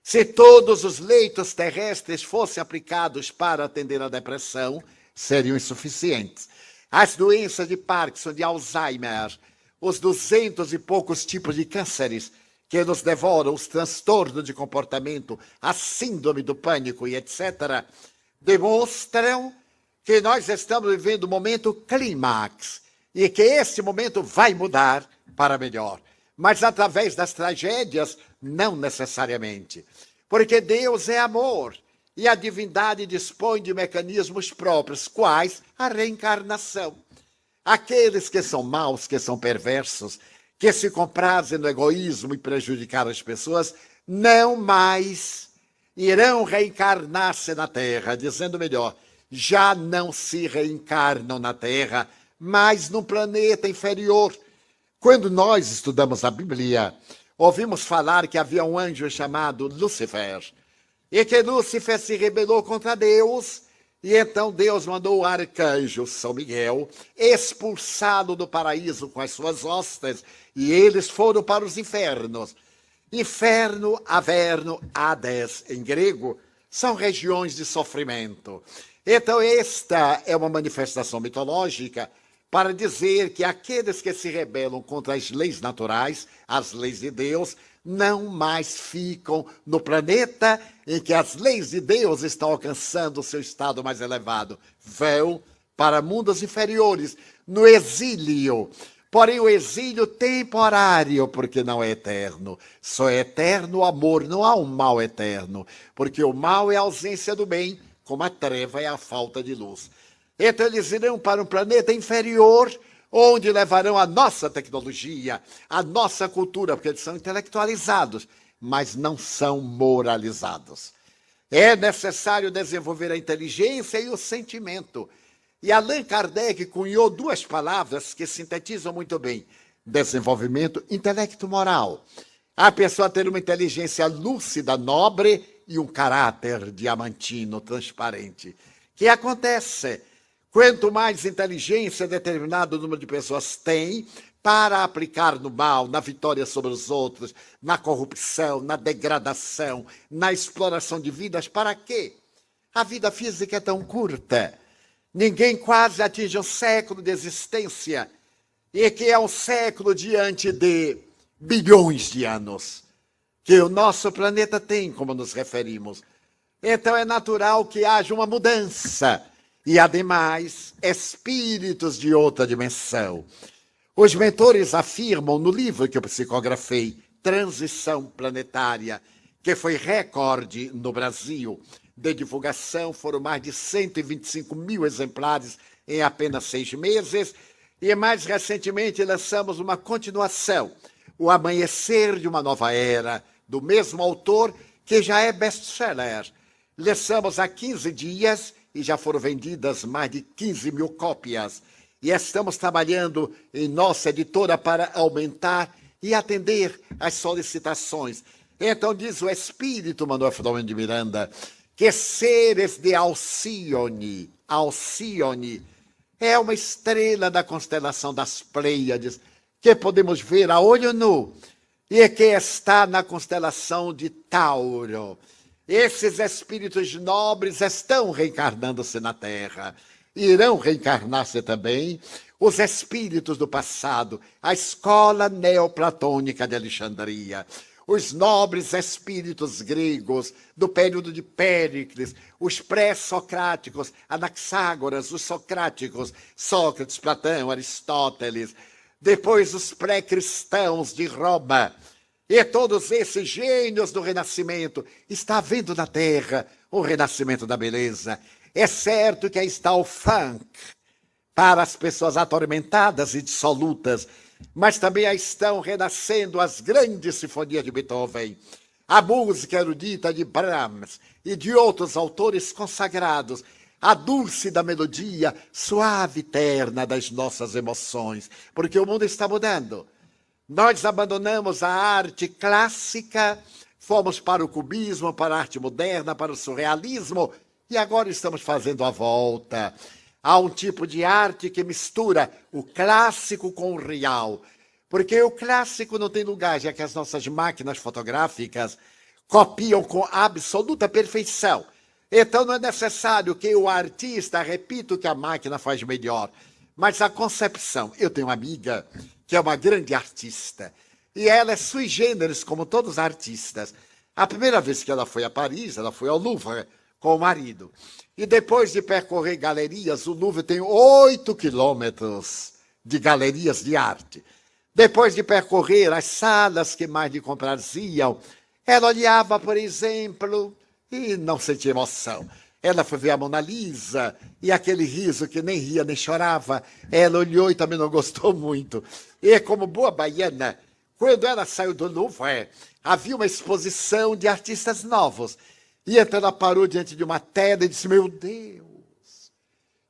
Se todos os leitos terrestres fossem aplicados para atender a depressão, seriam insuficientes. As doenças de Parkinson, de Alzheimer, os 200 e poucos tipos de cânceres que nos devoram, os transtornos de comportamento, a síndrome do pânico e etc., demonstram que nós estamos vivendo um momento clímax e que esse momento vai mudar para melhor. Mas através das tragédias, não necessariamente. Porque Deus é amor e a divindade dispõe de mecanismos próprios, quais a reencarnação. Aqueles que são maus, que são perversos, que se comprazem no egoísmo e prejudicar as pessoas, não mais irão reencarnar-se na Terra, dizendo melhor, já não se reencarnam na Terra, mas num planeta inferior. Quando nós estudamos a Bíblia, ouvimos falar que havia um anjo chamado Lúcifer, e que Lúcifer se rebelou contra Deus, e então Deus mandou o arcanjo São Miguel expulsá-lo do paraíso com as suas hostes, e eles foram para os infernos. Inferno, Averno, Hades, em grego, são regiões de sofrimento. Então esta é uma manifestação mitológica para dizer que aqueles que se rebelam contra as leis naturais, as leis de Deus, não mais ficam no planeta em que as leis de Deus estão alcançando o seu estado mais elevado. Vão para mundos inferiores, no exílio. Porém, o exílio temporário, porque não é eterno. Só é eterno o amor, não há um mal eterno. Porque o mal é a ausência do bem, como a treva é a falta de luz. Então eles irão para um planeta inferior, onde levarão a nossa tecnologia, a nossa cultura, porque eles são intelectualizados, mas não são moralizados. É necessário desenvolver a inteligência e o sentimento. E Allan Kardec cunhou 2 palavras que sintetizam muito bem: desenvolvimento intelecto-moral. A pessoa ter uma inteligência lúcida, nobre e um caráter diamantino, transparente. O que acontece? Quanto mais inteligência determinado número de pessoas tem para aplicar no mal, na vitória sobre os outros, na corrupção, na degradação, na exploração de vidas, para quê? A vida física é tão curta. Ninguém quase atinge um século de existência, e que é um século diante de bilhões de anos que o nosso planeta tem, como nos referimos. Então é natural que haja uma mudança. E, ademais, espíritos de outra dimensão. Os mentores afirmam no livro que eu psicografei, Transição Planetária, que foi recorde no Brasil de divulgação, foram mais de 125 mil exemplares em apenas 6 meses, e mais recentemente lançamos uma continuação, O Amanhecer de uma Nova Era, do mesmo autor, que já é best-seller. Lançamos há 15 dias e já foram vendidas mais de 15 mil cópias. E estamos trabalhando em nossa editora para aumentar e atender às solicitações. Então diz o Espírito Manuel Filomeno de Miranda que seres de Alcíone é uma estrela da constelação das Pleiades, que podemos ver a olho nu, e que está na constelação de Tauro. Esses espíritos nobres estão reencarnando-se na Terra. Irão reencarnar-se também os espíritos do passado, a escola neoplatônica de Alexandria, os nobres espíritos gregos do período de Péricles, os pré-socráticos, Anaxágoras, os socráticos, Sócrates, Platão, Aristóteles, depois os pré-cristãos de Roma, e todos esses gênios do Renascimento. Está havendo na Terra o renascimento da beleza. É certo que aí está o funk para as pessoas atormentadas e dissolutas, mas também aí estão renascendo as grandes sinfonias de Beethoven, a música erudita de Brahms e de outros autores consagrados, a dúlcida melodia suave e terna das nossas emoções, porque o mundo está mudando. Nós abandonamos a arte clássica, fomos para o cubismo, para a arte moderna, para o surrealismo, e agora estamos fazendo a volta. Há um tipo de arte que mistura o clássico com o real, porque o clássico não tem lugar, já que as nossas máquinas fotográficas copiam com absoluta perfeição. Então não é necessário que o artista repita o que a máquina faz melhor, mas a concepção. Eu tenho uma amiga que é uma grande artista, e ela é sui generis, como todos os artistas. A primeira vez que ela foi a Paris, ela foi ao Louvre com o marido. E depois de percorrer galerias, o Louvre tem 8 quilômetros de galerias de arte. Depois de percorrer as salas que mais lhe compraziam, ela olhava, por exemplo, e não sentia emoção. Ela foi ver a Mona Lisa, e aquele riso que nem ria nem chorava, ela olhou e também não gostou muito. E como boa baiana, quando ela saiu do Louvre, havia uma exposição de artistas novos. E então ela parou diante de uma tela e disse, meu Deus,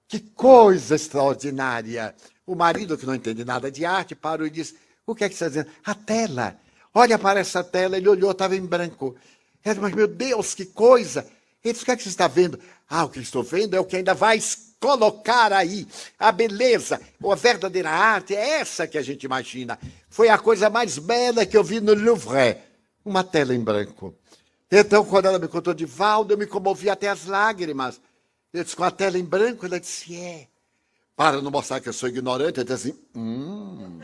que coisa extraordinária. O marido, que não entende nada de arte, parou e disse, o que é que você está dizendo? A tela. Olha para essa tela. Ele olhou, estava em branco. Ela disse, mas meu Deus, que coisa. Ele disse, o que é que você está vendo? Ah, o que estou vendo é o que ainda vai colocar aí. A beleza, a verdadeira arte é essa que a gente imagina. Foi a coisa mais bela que eu vi no Louvre. Uma tela em branco. Então, quando ela me contou de Valdo, eu me comovi até as lágrimas. Eu disse, com a tela em branco? Ela disse, é. Para não mostrar que eu sou ignorante, eu disse assim,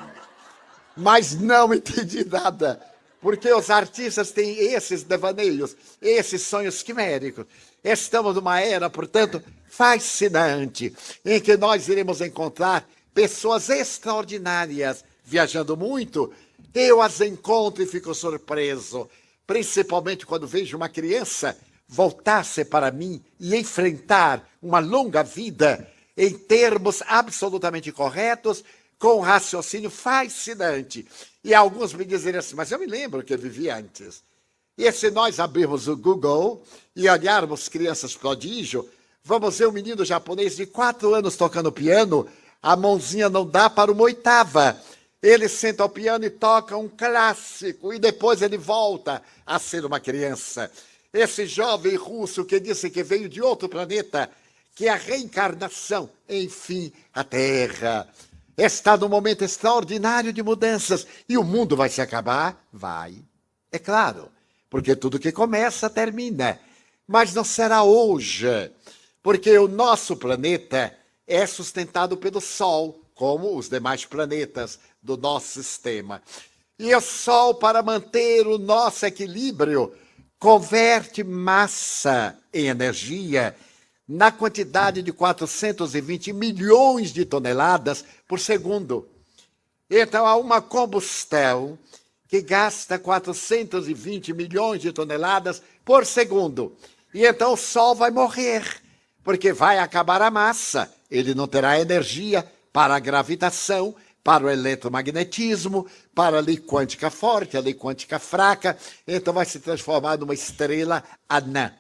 Mas não entendi nada. Porque os artistas têm esses devaneios, esses sonhos quiméricos. Estamos numa era, portanto, fascinante, em que nós iremos encontrar pessoas extraordinárias viajando muito. Eu as encontro e fico surpreso. Principalmente quando vejo uma criança voltar-se para mim e enfrentar uma longa vida em termos absolutamente corretos, com um raciocínio fascinante. E alguns me dizem assim, mas eu me lembro que eu vivi antes. E se nós abrirmos o Google e olharmos crianças prodígio, vamos ver um menino japonês de 4 anos tocando piano, a mãozinha não dá para uma oitava. Ele senta ao piano e toca um clássico, e depois ele volta a ser uma criança. Esse jovem russo que disse que veio de outro planeta, que é a reencarnação, enfim, a Terra, está num momento extraordinário de mudanças. E o mundo vai se acabar? Vai. É claro, porque tudo que começa, termina. Mas não será hoje, porque o nosso planeta é sustentado pelo Sol, como os demais planetas do nosso sistema. E o Sol, para manter o nosso equilíbrio, converte massa em energia na quantidade de 420 milhões de toneladas por segundo. Então há uma combustão que gasta 420 milhões de toneladas por segundo. E então o Sol vai morrer, porque vai acabar a massa. Ele não terá energia para a gravitação, para o eletromagnetismo, para a lei quântica forte, a lei quântica fraca. Então vai se transformar numa estrela anã.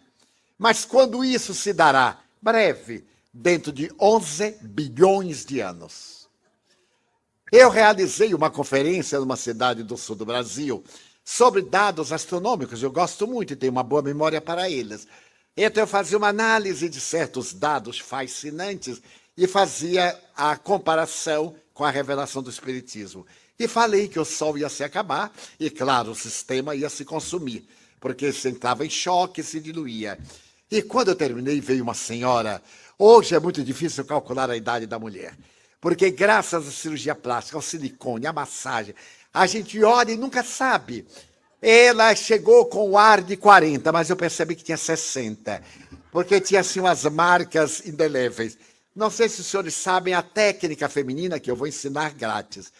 Mas quando isso se dará? Breve, dentro de 11 bilhões de anos. Eu realizei uma conferência numa cidade do sul do Brasil sobre dados astronômicos. Eu gosto muito e tenho uma boa memória para eles. Então eu fazia uma análise de certos dados fascinantes e fazia a comparação com a revelação do Espiritismo. E falei que o Sol ia se acabar e, claro, o sistema ia se consumir, porque se entrava em choque e se diluía. E quando eu terminei, veio uma senhora. Hoje é muito difícil calcular a idade da mulher, porque graças à cirurgia plástica, ao silicone, à massagem, a gente olha e nunca sabe. Ela chegou com o ar de 40, mas eu percebi que tinha 60, porque tinha assim umas marcas indeléveis. Não sei se os senhores sabem a técnica feminina que eu vou ensinar grátis.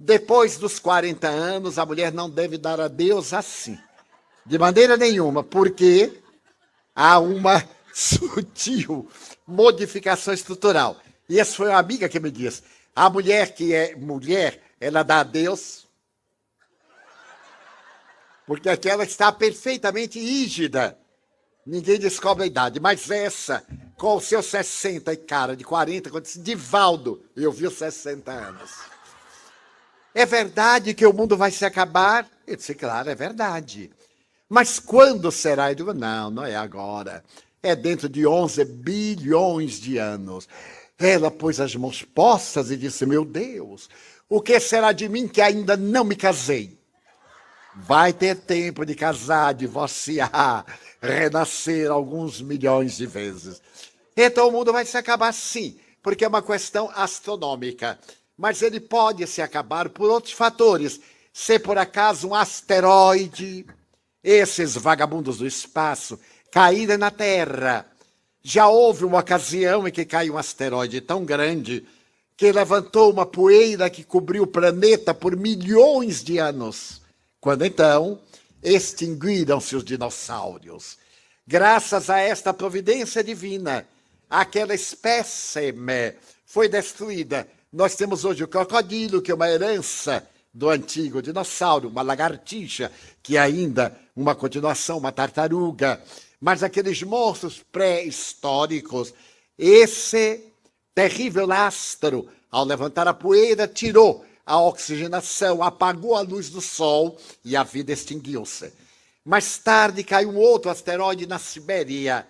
Depois dos 40 anos, a mulher não deve dar adeus assim, de maneira nenhuma, porque há uma sutil modificação estrutural. E essa foi uma amiga que me disse, a mulher que é mulher, ela dá adeus, porque aquela está perfeitamente rígida. Ninguém descobre a idade, mas essa, com os seus 60 e cara de 40, quando disse, Divaldo, eu vi os 60 anos. É verdade que o mundo vai se acabar? Eu disse, claro, é verdade. Mas quando será? Eu digo, não, não é agora. É dentro de 11 bilhões de anos. Ela pôs as mãos postas e disse, meu Deus, o que será de mim que ainda não me casei? Vai ter tempo de casar, divorciar, renascer alguns milhões de vezes. Então o mundo vai se acabar sim, porque é uma questão astronômica. Mas ele pode se acabar por outros fatores. Se por acaso um asteroide, esses vagabundos do espaço, caírem na Terra. Já houve uma ocasião em que caiu um asteroide tão grande que levantou uma poeira que cobriu o planeta por milhões de anos. Quando então extinguiram-se os dinossauros. Graças a esta providência divina, aquela espécime foi destruída. Nós temos hoje o crocodilo, que é uma herança do antigo dinossauro, uma lagartixa, que é ainda uma continuação, uma tartaruga. Mas aqueles monstros pré-históricos, esse terrível astro, ao levantar a poeira, tirou a oxigenação, apagou a luz do Sol e a vida extinguiu-se. Mais tarde caiu um outro asteroide na Sibéria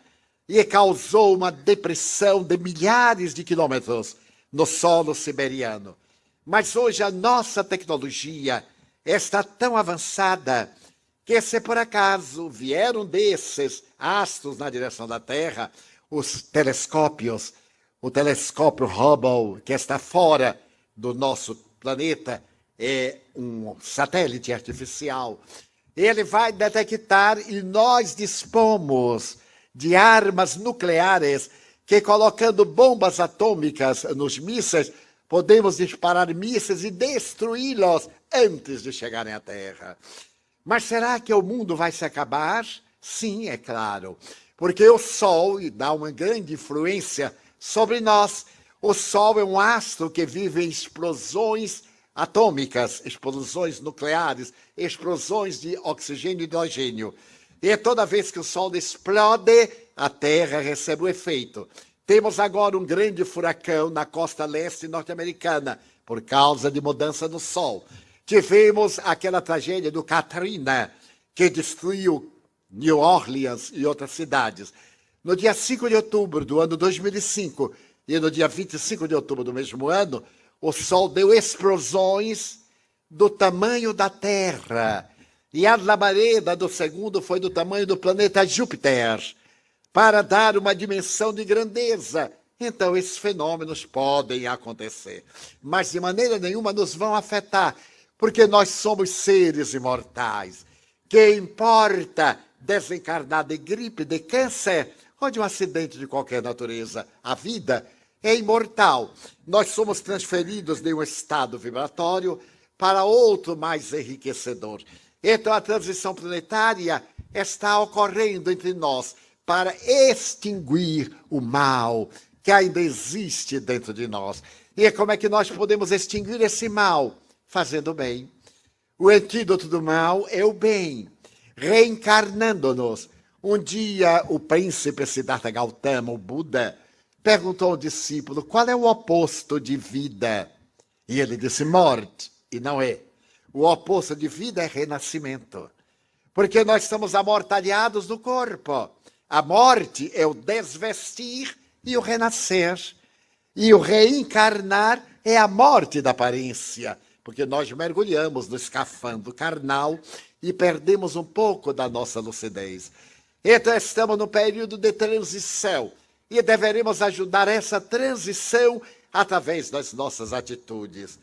e causou uma depressão de milhares de quilômetros no solo siberiano. Mas hoje a nossa tecnologia está tão avançada que, se por acaso vieram desses astros na direção da Terra, os telescópios, o telescópio Hubble, que está fora do nosso planeta, é um satélite artificial, ele vai detectar e nós dispomos de armas nucleares que, colocando bombas atômicas nos mísseis, podemos disparar mísseis e destruí-los antes de chegarem à Terra. Mas será que o mundo vai se acabar? Sim, é claro, porque o Sol dá uma grande influência sobre nós. O Sol é um astro que vive em explosões atômicas, explosões nucleares, explosões de oxigênio e hidrogênio. E toda vez que o Sol explode, a Terra recebe o efeito. Temos agora um grande furacão na costa leste norte-americana, por causa de mudança do Sol. Tivemos aquela tragédia do Katrina, que destruiu New Orleans e outras cidades. No dia 5 de outubro do ano 2005 e no dia 25 de outubro do mesmo ano, o Sol deu explosões do tamanho da Terra. E a labareda do segundo foi do tamanho do planeta Júpiter, para dar uma dimensão de grandeza. Então, esses fenômenos podem acontecer, mas de maneira nenhuma nos vão afetar, porque nós somos seres imortais. Que importa desencarnar de gripe, de câncer ou de um acidente de qualquer natureza? A vida é imortal. Nós somos transferidos de um estado vibratório para outro mais enriquecedor. Então a transição planetária está ocorrendo entre nós para extinguir o mal que ainda existe dentro de nós. E como é que nós podemos extinguir esse mal? Fazendo bem. O antídoto do mal é o bem, reencarnando-nos. Um dia o príncipe Siddhartha Gautama, o Buda, perguntou ao discípulo qual é o oposto de vida. E ele disse morte, e não é. O oposto de vida é renascimento. Porque nós estamos amortalhados no corpo. A morte é o desvestir e o renascer. E o reencarnar é a morte da aparência. Porque nós mergulhamos no escafandro carnal e perdemos um pouco da nossa lucidez. Então estamos no período de transição. E deveremos ajudar essa transição através das nossas atitudes.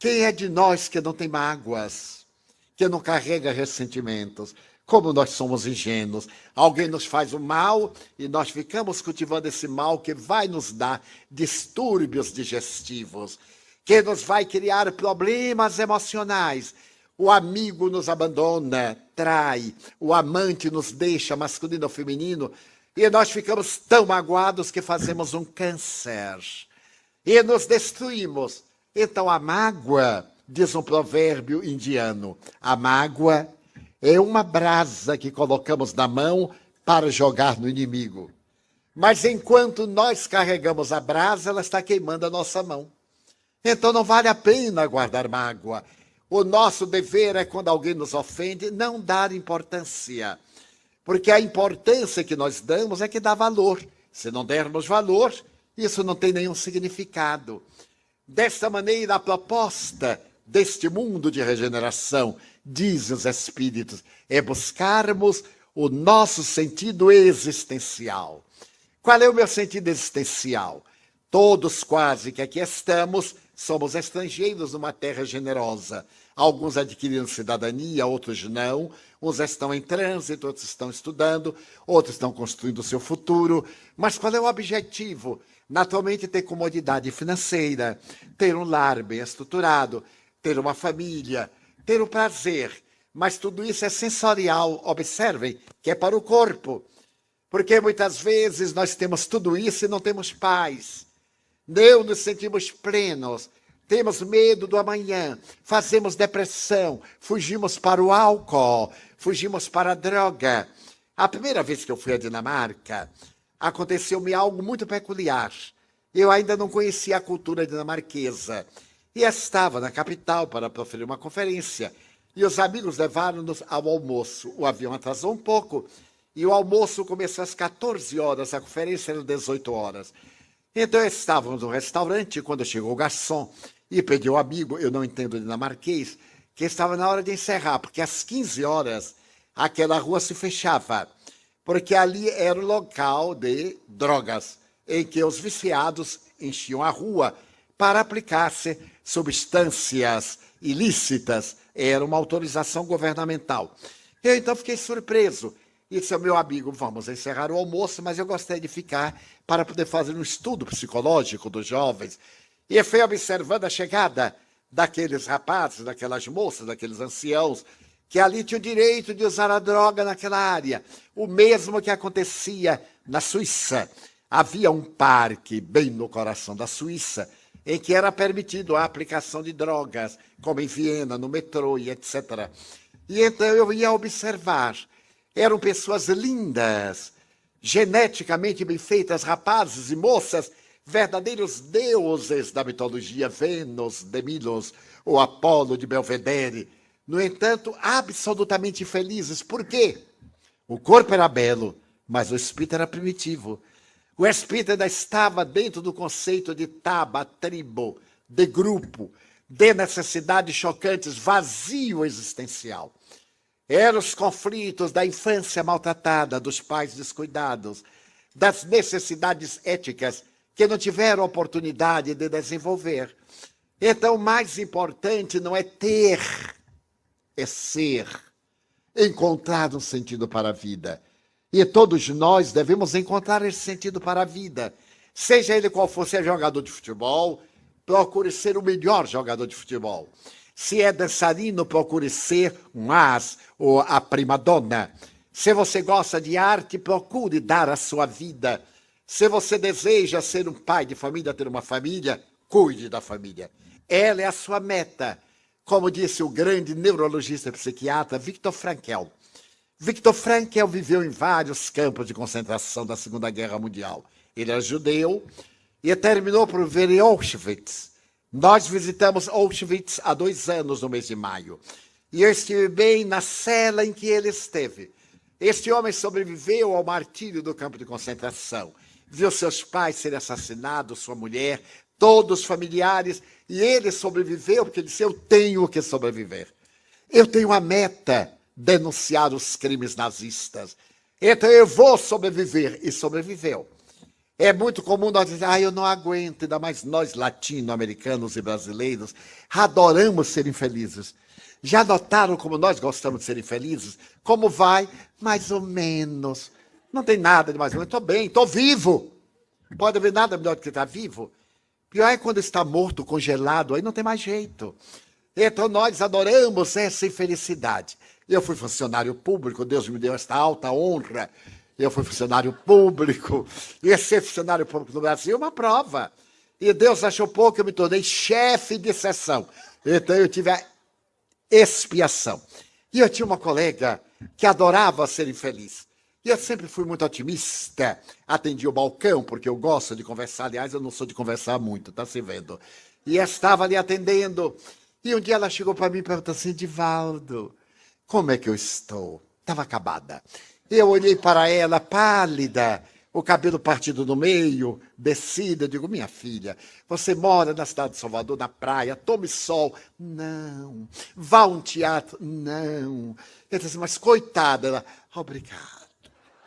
Quem é de nós que não tem mágoas, que não carrega ressentimentos? Como nós somos ingênuos. Alguém nos faz o mal e nós ficamos cultivando esse mal que vai nos dar distúrbios digestivos, que nos vai criar problemas emocionais. O amigo nos abandona, trai, o amante nos deixa, masculino ou feminino, e nós ficamos tão magoados que fazemos um câncer e nos destruímos. Então a mágoa, diz um provérbio indiano, a mágoa é uma brasa que colocamos na mão para jogar no inimigo. Mas enquanto nós carregamos a brasa, ela está queimando a nossa mão. Então não vale a pena guardar mágoa. O nosso dever é, quando alguém nos ofende, não dar importância. Porque a importância que nós damos é que dá valor. Se não dermos valor, isso não tem nenhum significado. Desta maneira, a proposta deste mundo de regeneração, dizem os espíritos, é buscarmos o nosso sentido existencial. Qual é o meu sentido existencial? Todos quase que aqui estamos, somos estrangeiros numa terra generosa. Alguns adquiriram cidadania, outros não. Uns estão em trânsito, outros estão estudando, outros estão construindo o seu futuro. Mas qual é o objetivo? Naturalmente, ter comodidade financeira, ter um lar bem estruturado, ter uma família, ter o prazer. Mas tudo isso é sensorial, observem, que é para o corpo. Porque muitas vezes nós temos tudo isso e não temos paz. Não nos sentimos plenos, temos medo do amanhã, fazemos depressão, fugimos para o álcool, fugimos para a droga. A primeira vez que eu fui à Dinamarca, aconteceu-me algo muito peculiar. Eu ainda não conhecia a cultura dinamarquesa. E estava na capital para proferir uma conferência. E os amigos levaram-nos ao almoço. O avião atrasou um pouco. E o almoço começou às 14 horas. A conferência era às 18 horas. Então estávamos no restaurante quando chegou o garçom e pediu ao amigo, eu não entendo dinamarquês, que estava na hora de encerrar, porque às 15 horas aquela rua se fechava. Porque ali era o local de drogas, em que os viciados enchiam a rua para aplicar-se substâncias ilícitas. Era uma autorização governamental. Eu então fiquei surpreso. E disse ao meu amigo, vamos encerrar o almoço, mas eu gostaria de ficar para poder fazer um estudo psicológico dos jovens. E fui observando a chegada daqueles rapazes, daquelas moças, daqueles anciãos, que ali tinham o direito de usar a droga naquela área. O mesmo que acontecia na Suíça. Havia um parque bem no coração da Suíça, em que era permitido a aplicação de drogas, como em Viena, no metrô e etc. E então eu ia observar. Eram pessoas lindas, geneticamente bem feitas, rapazes e moças, verdadeiros deuses da mitologia, Vênus de Milos ou Apolo de Belvedere. No entanto, absolutamente felizes. Por quê? O corpo era belo, mas o espírito era primitivo. O espírito ainda estava dentro do conceito de taba, tribo, de grupo, de necessidades chocantes, vazio existencial. Eram os conflitos da infância maltratada, dos pais descuidados, das necessidades éticas que não tiveram oportunidade de desenvolver. Então, o mais importante não é ter, é ser, encontrar um sentido para a vida. E todos nós devemos encontrar esse sentido para a vida. Seja ele qual for, se é jogador de futebol, procure ser o melhor jogador de futebol. Se é dançarino, procure ser um as ou a primadonna. Se você gosta de arte, procure dar a sua vida. Se você deseja ser um pai de família, ter uma família, cuide da família. Ela é a sua meta. Como disse o grande neurologista e psiquiatra Viktor Frankl. Viktor Frankl viveu em vários campos de concentração da Segunda Guerra Mundial. Ele era judeu e terminou por viver em Auschwitz. Nós visitamos Auschwitz há 2 anos, no mês de maio. E eu estive bem na cela em que ele esteve. Este homem sobreviveu ao martírio do campo de concentração. Viu seus pais serem assassinados, sua mulher, todos os familiares, e ele sobreviveu porque disse, eu tenho que sobreviver. Eu tenho a meta, denunciar os crimes nazistas. Então eu vou sobreviver, e sobreviveu. É muito comum nós dizer, eu não aguento, ainda mais nós latino-americanos e brasileiros, adoramos ser infelizes. Já notaram como nós gostamos de ser infelizes? Como vai? Mais ou menos. Não tem nada de mais ou menos. Estou bem, estou vivo. Pode haver nada melhor do que estar vivo. Pior é quando está morto, congelado, aí não tem mais jeito. Então nós adoramos essa infelicidade. Eu fui funcionário público, Deus me deu esta alta honra. Eu fui funcionário público. E ser funcionário público no Brasil é uma prova. E Deus achou pouco, eu me tornei chefe de seção. Então eu tive a expiação. E eu tinha uma colega que adorava ser infeliz. E eu sempre fui muito otimista. Atendi o balcão, porque eu gosto de conversar. Aliás, eu não sou de conversar muito, tá se vendo. E eu estava ali atendendo. E um dia ela chegou para mim e perguntou assim, Divaldo, como é que eu estou? Estava acabada. Eu olhei para ela, pálida, o cabelo partido no meio, descida. Eu digo, minha filha, você mora na cidade de Salvador, na praia, tome sol. Não. Vá a um teatro. Não. Eu disse, mas coitada. Ela, obrigado.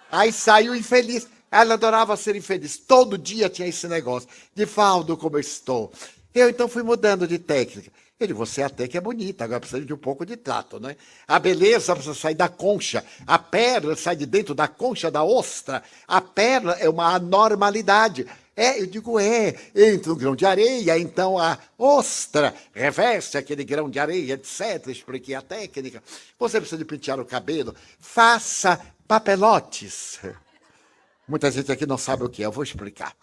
Aí saiu infeliz. Ela adorava ser infeliz. Todo dia tinha esse negócio. Divaldo, como eu estou. Eu então fui mudando de técnica. Eu digo, você até que é bonita, agora precisa de um pouco de trato, né? A beleza precisa sair da concha. A pérola sai de dentro da concha da ostra. A pérola é uma anormalidade. Eu digo, entra um grão de areia, então a ostra reveste aquele grão de areia, etc. Expliquei a técnica. Você precisa de pentear o cabelo. Faça papelotes. Muita gente aqui não sabe o que é, eu vou explicar.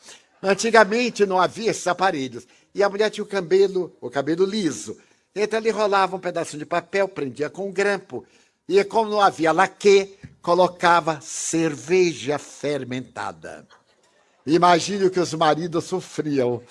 Antigamente não havia esses aparelhos. E a mulher tinha o cabelo liso. Então ele rolava um pedacinho de papel, prendia com um grampo. E como não havia laque, colocava cerveja fermentada. Imagine o que os maridos sofriam.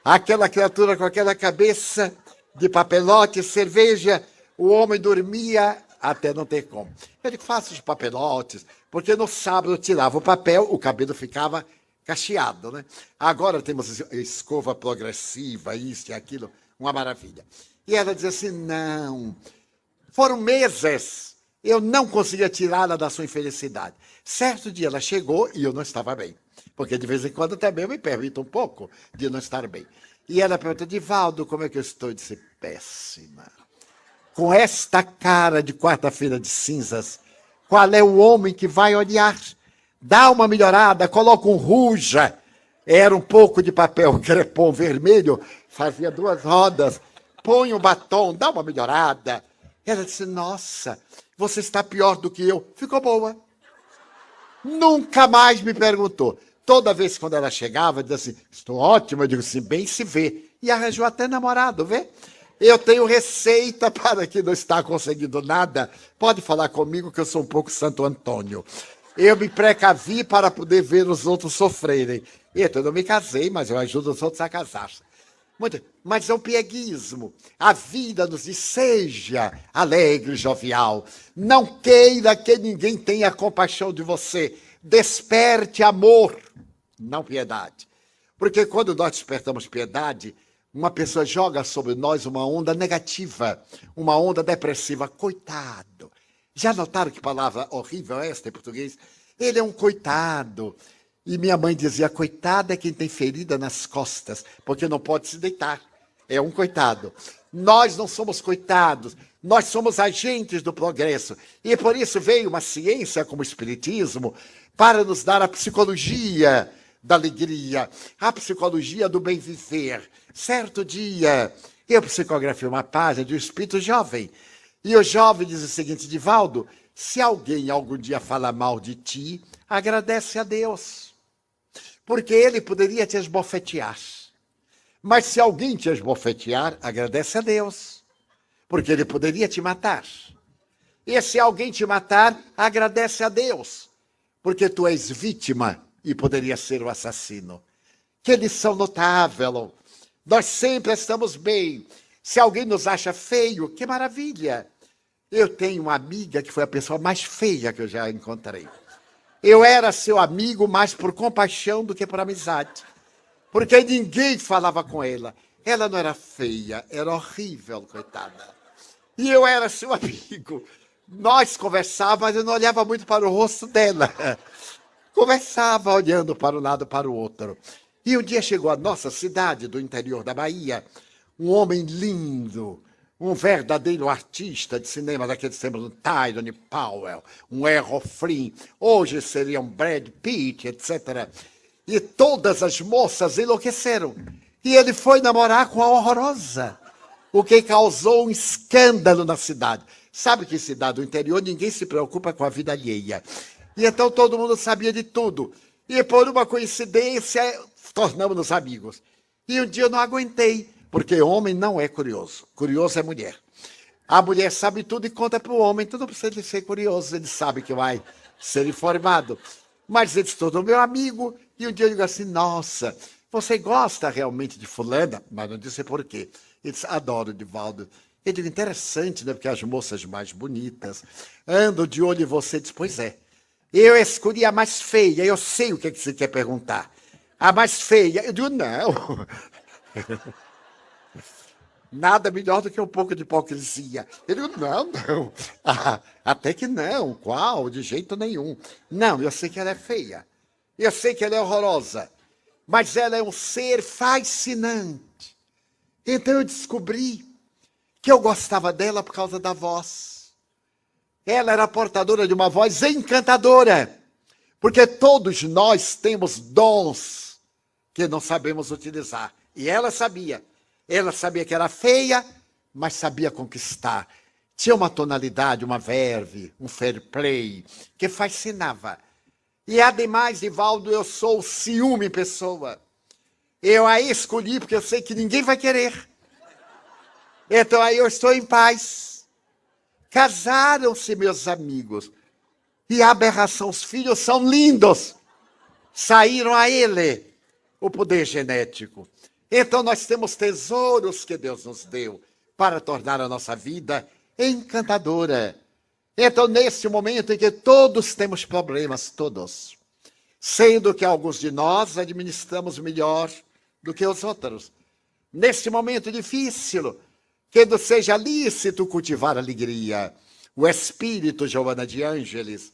Aquela criatura com aquela cabeça de papelote, cerveja, o homem dormia até não ter como. Eu digo, faça os papelotes, porque no sábado eu tirava o papel, o cabelo ficava cacheado, né? Agora temos escova progressiva, isso e aquilo, uma maravilha. E ela dizia assim, não, foram meses, eu não conseguia tirá-la da sua infelicidade. Certo dia ela chegou e eu não estava bem, porque de vez em quando também eu me permito um pouco de não estar bem. E ela perguntou, Divaldo, como é que eu estou? Eu disse, péssima. Com esta cara de quarta-feira de cinzas, qual é o homem que vai olhar? Dá uma melhorada, coloca um ruja. Era um pouco de papel crepom vermelho, fazia 2 rodas. Põe um batom, dá uma melhorada. Ela disse, nossa, você está pior do que eu. Ficou boa. Nunca mais me perguntou. Toda vez quando ela chegava, dizia assim, estou ótima, eu digo, se bem se vê. E arranjou até namorado, vê? Eu tenho receita para quem não está conseguindo nada. Pode falar comigo que eu sou um pouco Santo Antônio. Eu me precavi para poder ver os outros sofrerem. Então, eu não me casei, mas eu ajudo os outros a casar-se. Mas é um pieguismo. A vida nos diz, seja alegre, jovial. Não queira que ninguém tenha compaixão de você. Desperte amor, não piedade. Porque quando nós despertamos piedade, uma pessoa joga sobre nós uma onda negativa, uma onda depressiva. Coitado. Já notaram que palavra horrível é esta em português? Ele é um coitado. E minha mãe dizia, coitado é quem tem ferida nas costas, porque não pode se deitar. É um coitado. Nós não somos coitados, nós somos agentes do progresso. E por isso veio uma ciência como o espiritismo para nos dar a psicologia da alegria, a psicologia do bem viver. Certo dia, eu psicografei uma página de um espírito jovem, e o jovem diz o seguinte: Divaldo, se alguém algum dia fala mal de ti, agradece a Deus, porque ele poderia te esbofetear. Mas se alguém te esbofetear, agradece a Deus, porque ele poderia te matar. E se alguém te matar, agradece a Deus, porque tu és vítima e poderia ser o assassino. Que lição notável! Nós sempre estamos bem. Se alguém nos acha feio, que maravilha! Eu tenho uma amiga que foi a pessoa mais feia que eu já encontrei. Eu era seu amigo mais por compaixão do que por amizade, porque ninguém falava com ela. Ela não era feia, era horrível, coitada. E eu era seu amigo. Nós conversávamos, mas eu não olhava muito para o rosto dela. Conversava olhando para um lado para o outro. E um dia chegou à nossa cidade do interior da Bahia um homem lindo, um verdadeiro artista de cinema daqueles tempos, um Tyrone Powell, um Errol Flynn, hoje seria um Brad Pitt, etc. E todas as moças enlouqueceram. E ele foi namorar com a horrorosa, o que causou um escândalo na cidade. Sabe que cidade do interior ninguém se preocupa com a vida alheia. E então todo mundo sabia de tudo. E por uma coincidência, tornamos-nos amigos. E um dia eu não aguentei, porque homem não é curioso. Curioso é mulher. A mulher sabe tudo e conta para o homem. Então não precisa de ser curioso, ele sabe que vai ser informado. Mas ele se tornou meu amigo. E um dia eu digo assim: nossa, você gosta realmente de fulana? Mas não disse por quê. Ele disse: adoro, Divaldo. Eu digo: interessante, né? Porque as moças mais bonitas andam de olho em você. Ele diz: pois é. Eu escolhi a mais feia. Eu sei o que você quer perguntar. A mais feia. Eu digo: não. Nada melhor do que um pouco de hipocrisia. Ele digo: não. Até que não. Qual? De jeito nenhum. Não, eu sei que ela é feia. Eu sei que ela é horrorosa. Mas ela é um ser fascinante. Então eu descobri que eu gostava dela por causa da voz. Ela era portadora de uma voz encantadora. Porque todos nós temos dons que não sabemos utilizar. E ela sabia. Ela sabia que era feia, mas sabia conquistar. Tinha uma tonalidade, uma verve, um fair play, que fascinava. E ademais, Divaldo, eu sou o ciúme em pessoa. Eu a escolhi porque eu sei que ninguém vai querer. Então aí eu estou em paz. Casaram-se meus amigos. E a aberração, os filhos são lindos. Saíram a ele o poder genético. Então nós temos tesouros que Deus nos deu para tornar a nossa vida encantadora. Então nesse momento em que todos temos problemas, todos, sendo que alguns de nós administramos melhor do que os outros. Nesse momento difícil, que nos seja lícito cultivar alegria. O espírito Joana de Ângeles,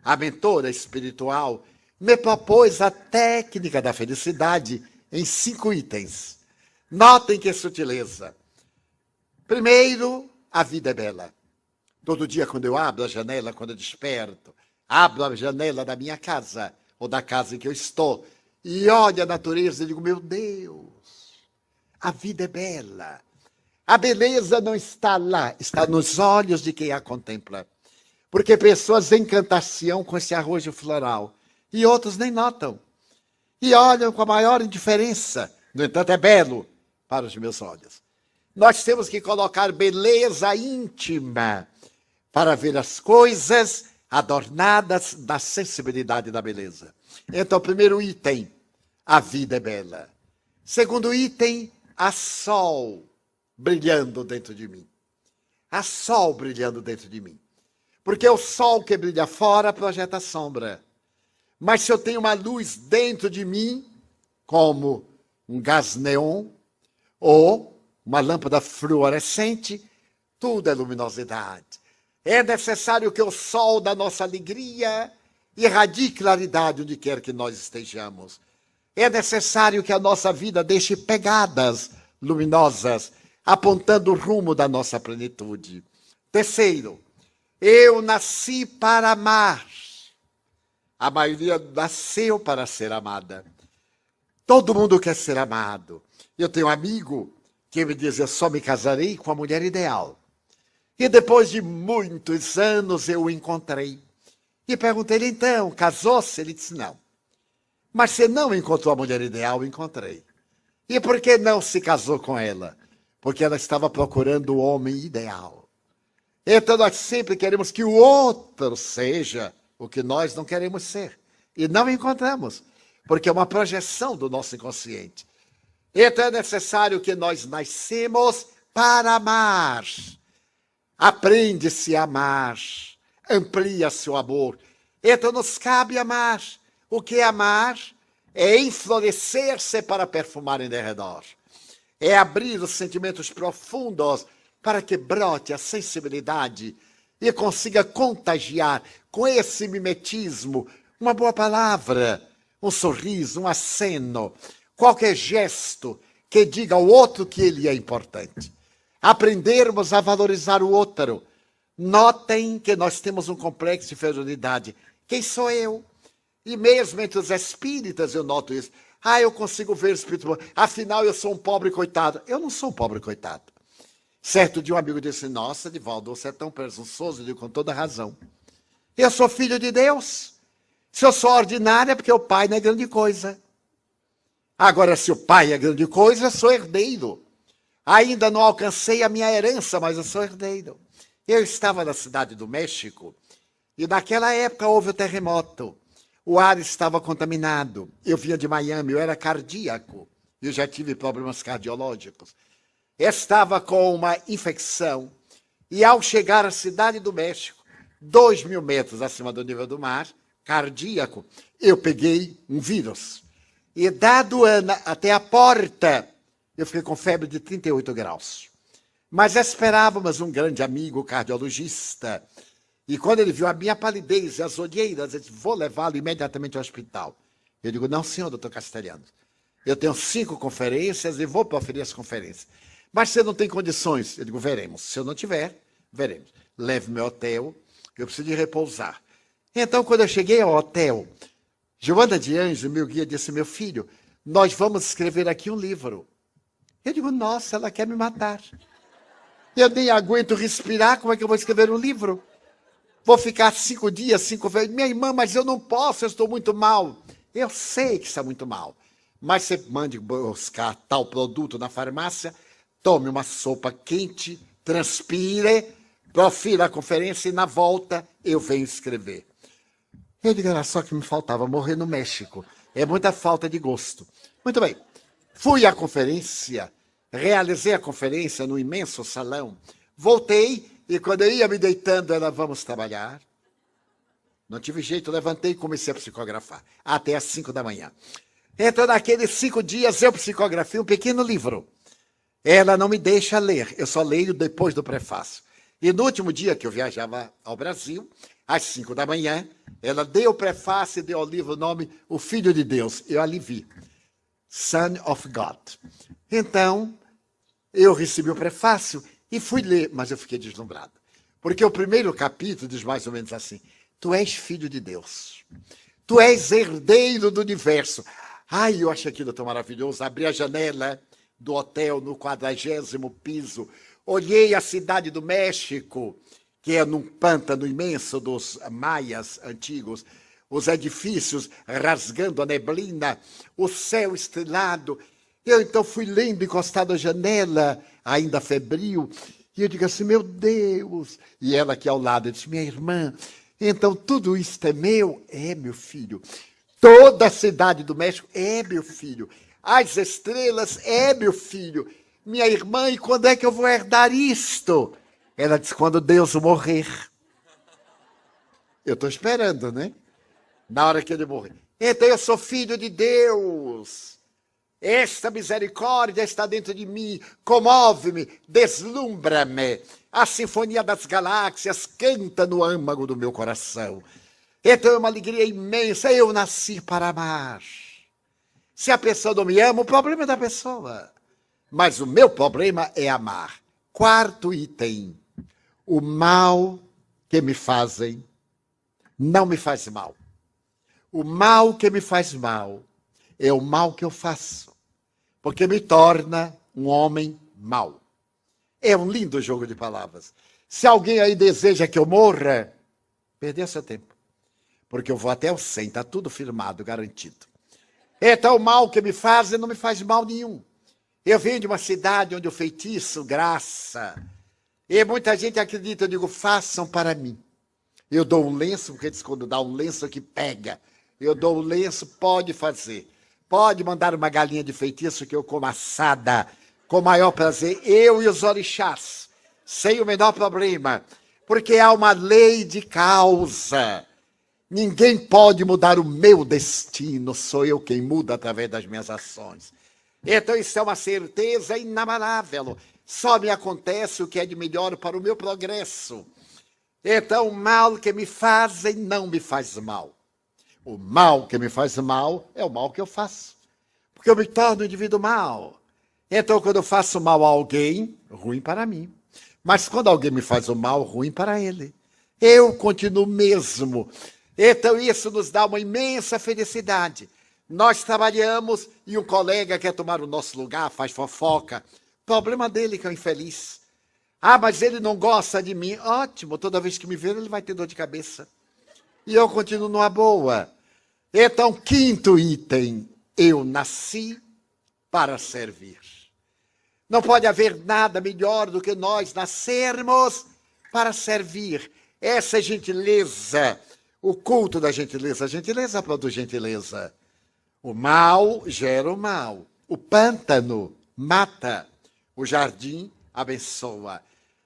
a mentora espiritual, me propôs a técnica da felicidade em 5 itens. Notem que sutileza. Primeiro, a vida é bela. Todo dia, quando eu abro a janela, quando eu desperto, abro a janela da minha casa, ou da casa em que eu estou, e olho a natureza e digo: meu Deus, a vida é bela. A beleza não está lá, está nos olhos de quem a contempla. Porque pessoas encantar-se-ão com esse arrojo floral, e outros nem notam. E olham com a maior indiferença. No entanto, é belo para os meus olhos. Nós temos que colocar beleza íntima para ver as coisas adornadas da sensibilidade da beleza. Então, primeiro item, a vida é bela. Segundo item, há sol brilhando dentro de mim. Há sol brilhando dentro de mim. Porque o sol que brilha fora projeta sombra. Mas se eu tenho uma luz dentro de mim, como um gás neon ou uma lâmpada fluorescente, tudo é luminosidade. É necessário que o sol da nossa alegria irradie claridade onde quer que nós estejamos. É necessário que a nossa vida deixe pegadas luminosas, apontando o rumo da nossa plenitude. Terceiro, eu nasci para amar. A maioria nasceu para ser amada. Todo mundo quer ser amado. Eu tenho um amigo que me diz, eu só me casarei com a mulher ideal. E depois de muitos anos eu o encontrei. E perguntei-lhe, então, casou-se? Ele disse, não. Mas você não encontrou a mulher ideal? Eu encontrei. E por que não se casou com ela? Porque ela estava procurando o homem ideal. Então nós sempre queremos que o outro seja o que nós não queremos ser. E não encontramos, porque é uma projeção do nosso inconsciente. Então é necessário que nós nascemos para amar. Aprende-se a amar. Amplia-se o amor. Então nos cabe amar. O que é amar? É enflorescer-se para perfumar em derredor. É abrir os sentimentos profundos para que brote a sensibilidade e consiga contagiar com esse mimetismo uma boa palavra, um sorriso, um aceno, qualquer gesto que diga ao outro que ele é importante. Aprendermos a valorizar o outro. Notem que nós temos um complexo de inferioridade. Quem sou eu? E mesmo entre os espíritas eu noto isso. Eu consigo ver o espírito. Afinal, eu sou um pobre coitado. Eu não sou um pobre coitado. Certo dia um amigo disse, nossa, Divaldo, você é tão presunçoso. Eu digo, com toda razão. Eu sou filho de Deus. Se eu sou ordinário é porque o pai não é grande coisa. Agora, se o pai é grande coisa, eu sou herdeiro. Ainda não alcancei a minha herança, mas eu sou herdeiro. Eu estava na cidade do México e naquela época houve o terremoto. O ar estava contaminado. Eu vinha de Miami, eu era cardíaco. Eu já tive problemas cardiológicos. Estava com uma infecção. E ao chegar à cidade do México, 2.000 metros acima do nível do mar, cardíaco, eu peguei um vírus. E da aduana até a porta, eu fiquei com febre de 38 graus. Mas esperávamos um grande amigo cardiologista. E quando ele viu a minha palidez e as olheiras, ele disse, vou levá-lo imediatamente ao hospital. Eu digo, não, senhor, doutor Castelhano. Eu tenho 5 conferências e vou proferir as conferências. Mas você não tem condições? Eu digo, veremos. Se eu não tiver, veremos. Leve-me ao hotel, eu preciso de repousar. Então, quando eu cheguei ao hotel, Joana de Anjos, meu guia, disse, meu filho, nós vamos escrever aqui um livro. Eu digo, nossa, ela quer me matar. Eu nem aguento respirar, como é que eu vou escrever um livro? Vou ficar 5 dias, 5 vezes. Minha irmã, mas eu não posso, eu estou muito mal. Eu sei que está muito mal. Mas você mande buscar tal produto na farmácia, tome uma sopa quente, transpire, profira a conferência e na volta eu venho escrever. Eu digo, era só que me faltava morrer no México. É muita falta de gosto. Muito bem. Fui à conferência, realizei a conferência no imenso salão, voltei e quando eu ia me deitando, ela, vamos trabalhar. Não tive jeito, levantei e comecei a psicografar, até às 5 da manhã. Então, naqueles 5 dias, eu psicografei um pequeno livro. Ela não me deixa ler, eu só leio depois do prefácio. E no último dia que eu viajava ao Brasil, às 5 da manhã, ela deu o prefácio e deu ao livro o nome O Filho de Deus. Eu ali vi, Son of God. Então, eu recebi o prefácio e fui ler, mas eu fiquei deslumbrado. Porque o primeiro capítulo diz mais ou menos assim, tu és filho de Deus. Tu és herdeiro do universo. Eu achei aquilo tão maravilhoso. Abri a janela do hotel no 40º piso. Olhei a cidade do México, que é num pântano imenso dos maias antigos. Os edifícios rasgando a neblina. O céu estrelado. Eu então fui lendo encostado à janela, ainda febril, e eu digo assim, meu Deus. E ela aqui ao lado, eu disse, minha irmã, então tudo isso é meu? É, meu filho. Toda a cidade do México é meu filho. As estrelas é meu filho. Minha irmã, e quando é que eu vou herdar isto? Ela disse, quando Deus morrer. Eu estou esperando, né? Na hora que ele morrer. Então eu sou filho de Deus. Esta misericórdia está dentro de mim, comove-me, deslumbra-me. A sinfonia das galáxias canta no âmago do meu coração. Então é uma alegria imensa, eu nasci para amar. Se a pessoa não me ama, o problema é da pessoa. Mas o meu problema é amar. 4º item, o mal que me fazem não me faz mal. O mal que me faz mal é o mal que eu faço, porque me torna um homem mau. É um lindo jogo de palavras. Se alguém aí deseja que eu morra, perdeu seu tempo, porque eu vou até o 100, está tudo firmado, garantido. Então o mal que me faz, não me faz mal nenhum. Eu venho de uma cidade onde o feitiço, graça, e muita gente acredita, eu digo, façam para mim. Eu dou um lenço, porque diz quando dá um lenço que pega. Eu dou um lenço, pode fazer. Pode mandar uma galinha de feitiço que eu como assada, com o maior prazer, eu e os orixás, sem o menor problema, porque há uma lei de causa. Ninguém pode mudar o meu destino, sou eu quem muda através das minhas ações. Então isso é uma certeza inabalável. Só me acontece o que é de melhor para o meu progresso. Então o mal que me fazem não me faz mal. O mal que me faz mal é o mal que eu faço, porque eu me torno um indivíduo mau. Então quando eu faço mal a alguém, ruim para mim. Mas quando alguém me faz o mal, ruim para ele. Eu continuo mesmo. Então isso nos dá uma imensa felicidade. Nós trabalhamos e um colega quer tomar o nosso lugar, faz fofoca. Problema dele que é um infeliz. Ah, mas ele não gosta de mim. Ótimo, toda vez que me ver ele vai ter dor de cabeça. E eu continuo numa boa. Então, quinto item, eu nasci para servir. Não pode haver nada melhor do que nós nascermos para servir. Essa é gentileza, o culto da gentileza. A gentileza produz gentileza. O mal gera o mal. O pântano mata. O jardim abençoa.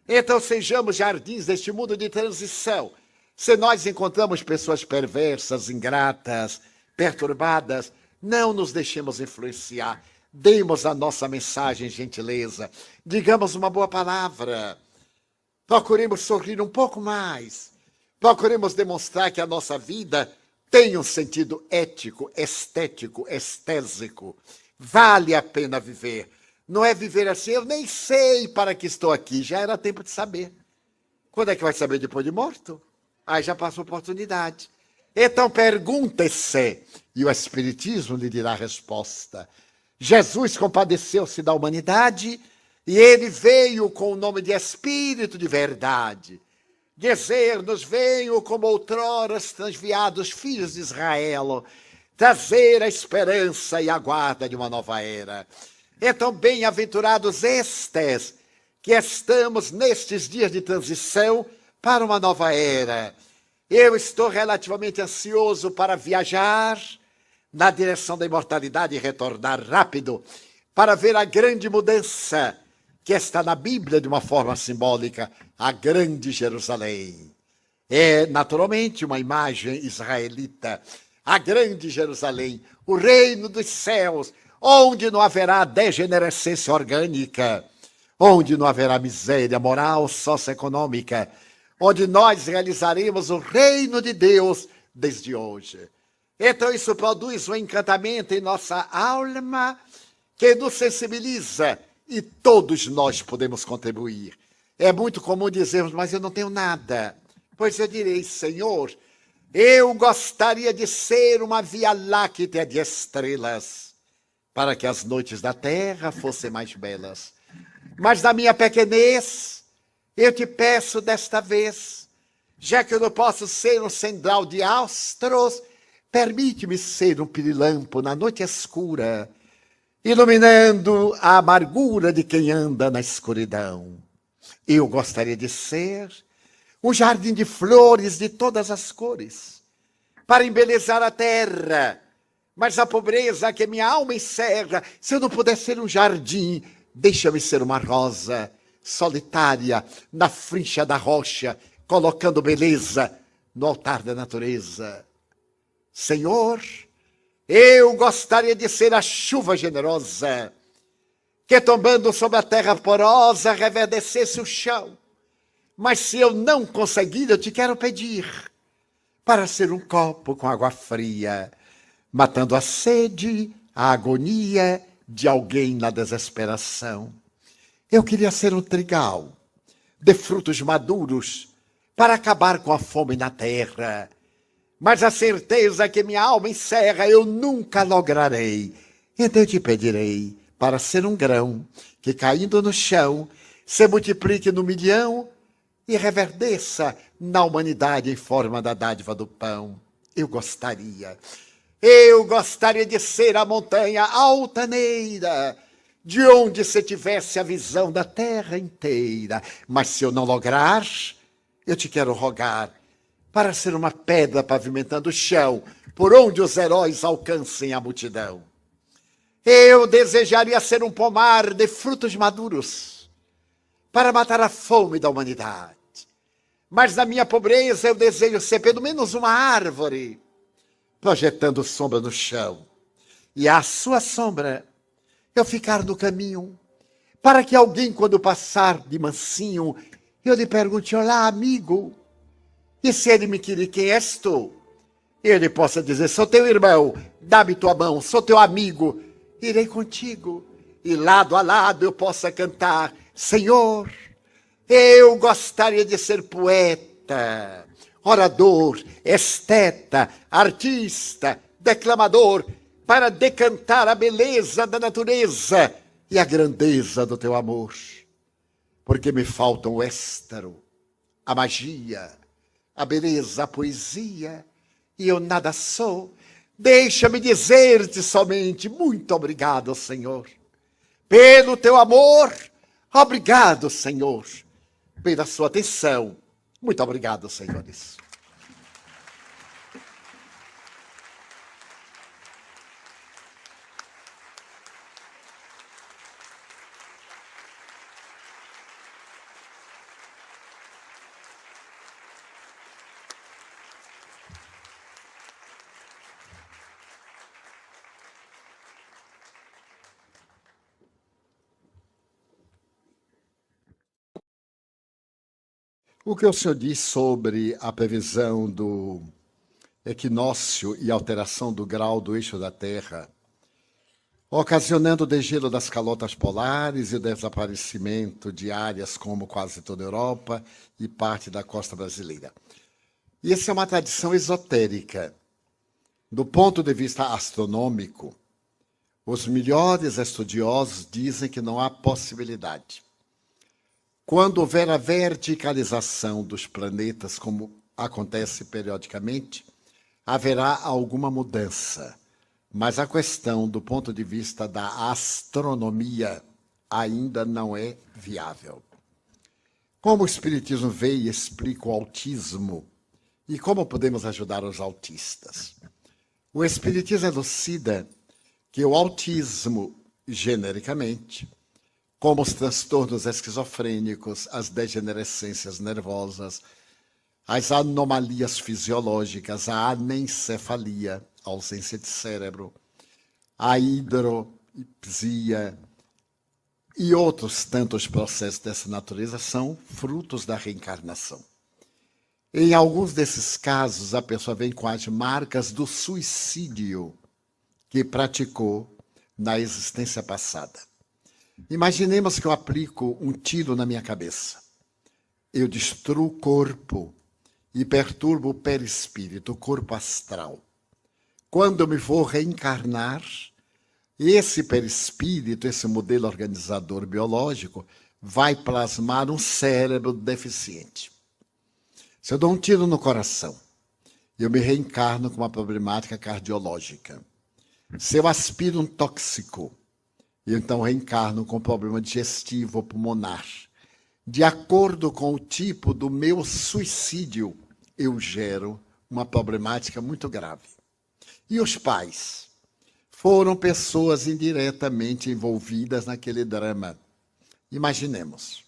Então sejamos jardins deste mundo de transição. Se nós encontramos pessoas perversas, ingratas, perturbadas, não nos deixemos influenciar. Demos a nossa mensagem gentileza. Digamos uma boa palavra. Procuremos sorrir um pouco mais. Procuremos demonstrar que a nossa vida tem um sentido ético, estético, estésico. Vale a pena viver. Não é viver assim, eu nem sei para que estou aqui. Já era tempo de saber. Quando é que vai saber depois de morto? Aí já passou a oportunidade. Então pergunte-se, e o Espiritismo lhe dirá a resposta. Jesus compadeceu-se da humanidade e ele veio com o nome de Espírito de verdade. Dizer-nos, venho como outrora transviados filhos de Israel, trazer a esperança e a guarda de uma nova era. Então, bem-aventurados estes, que estamos nestes dias de transição para uma nova era. Eu estou relativamente ansioso para viajar na direção da imortalidade e retornar rápido para ver a grande mudança que está na Bíblia de uma forma simbólica, a grande Jerusalém. É, naturalmente, uma imagem israelita, a grande Jerusalém, o reino dos céus, onde não haverá degenerescência orgânica, onde não haverá miséria moral, socioeconômica, onde nós realizaremos o reino de Deus desde hoje. Então isso produz um encantamento em nossa alma que nos sensibiliza e todos nós podemos contribuir. É muito comum dizermos, mas eu não tenho nada. Pois eu direi, Senhor, eu gostaria de ser uma via láctea de estrelas, para que as noites da terra fossem mais belas. Mas na minha pequenez, eu te peço desta vez, já que eu não posso ser um central de astros, permite-me ser um pirilampo na noite escura, iluminando a amargura de quem anda na escuridão. Eu gostaria de ser um jardim de flores de todas as cores, para embelezar a terra, mas a pobreza que minha alma encerra, se eu não puder ser um jardim, deixa-me ser uma rosa solitária na frincha da rocha, colocando beleza no altar da natureza. Senhor, eu gostaria de ser a chuva generosa, que tombando sobre a terra porosa reverdecesse o chão. Mas se eu não conseguir, eu te quero pedir para ser um copo com água fria, matando a sede, a agonia de alguém na desesperação. Eu queria ser um trigal de frutos maduros para acabar com a fome na terra, mas a certeza que minha alma encerra eu nunca lograrei. Então eu te pedirei para ser um grão que, caindo no chão, se multiplique no milhão e reverdeça na humanidade em forma da dádiva do pão. Eu gostaria de ser a montanha altaneira, de onde se tivesse a visão da terra inteira. Mas se eu não lograr, eu te quero rogar para ser uma pedra pavimentando o chão, por onde os heróis alcancem a multidão. Eu desejaria ser um pomar de frutos maduros, para matar a fome da humanidade. Mas na minha pobreza eu desejo ser pelo menos uma árvore, projetando sombra no chão. E à sua sombra eu ficar no caminho, para que alguém, quando passar de mansinho, eu lhe pergunte: olá, amigo. E se ele me querer, quem és tu? Ele possa dizer: sou teu irmão, dá-me tua mão, sou teu amigo, irei contigo. E lado a lado eu possa cantar: Senhor, eu gostaria de ser poeta, orador, esteta, artista, declamador, para decantar a beleza da natureza e a grandeza do teu amor. Porque me faltam o éstaro, a magia, a beleza, a poesia, e eu nada sou. Deixa-me dizer-te somente: muito obrigado, Senhor, pelo teu amor. Obrigado, Senhor, pela sua atenção. Muito obrigado, senhores. O que o senhor diz sobre a previsão do equinócio e alteração do grau do eixo da Terra, ocasionando o degelo das calotas polares e o desaparecimento de áreas como quase toda a Europa e parte da costa brasileira? E essa é uma tradição esotérica. Do ponto de vista astronômico, os melhores estudiosos dizem que não há possibilidade. Quando houver a verticalização dos planetas, como acontece periodicamente, haverá alguma mudança. Mas a questão, do ponto de vista da astronomia, ainda não é viável. Como o Espiritismo vê e explica o autismo e como podemos ajudar os autistas? O Espiritismo elucida que o autismo, genericamente, como os transtornos esquizofrênicos, as degenerescências nervosas, as anomalias fisiológicas, a anencefalia, a ausência de cérebro, a hidropisia e outros tantos processos dessa natureza são frutos da reencarnação. Em alguns desses casos, a pessoa vem com as marcas do suicídio que praticou na existência passada. Imaginemos que eu aplico um tiro na minha cabeça. Eu destruo o corpo e perturbo o perispírito, o corpo astral. Quando eu me vou reencarnar, esse perispírito, esse modelo organizador biológico, vai plasmar um cérebro deficiente. Se eu dou um tiro no coração, eu me reencarno com uma problemática cardiológica. Se eu aspiro um tóxico, eu então reencarno com problema digestivo ou pulmonar. De acordo com o tipo do meu suicídio, eu gero uma problemática muito grave. E os pais? Foram pessoas indiretamente envolvidas naquele drama. Imaginemos,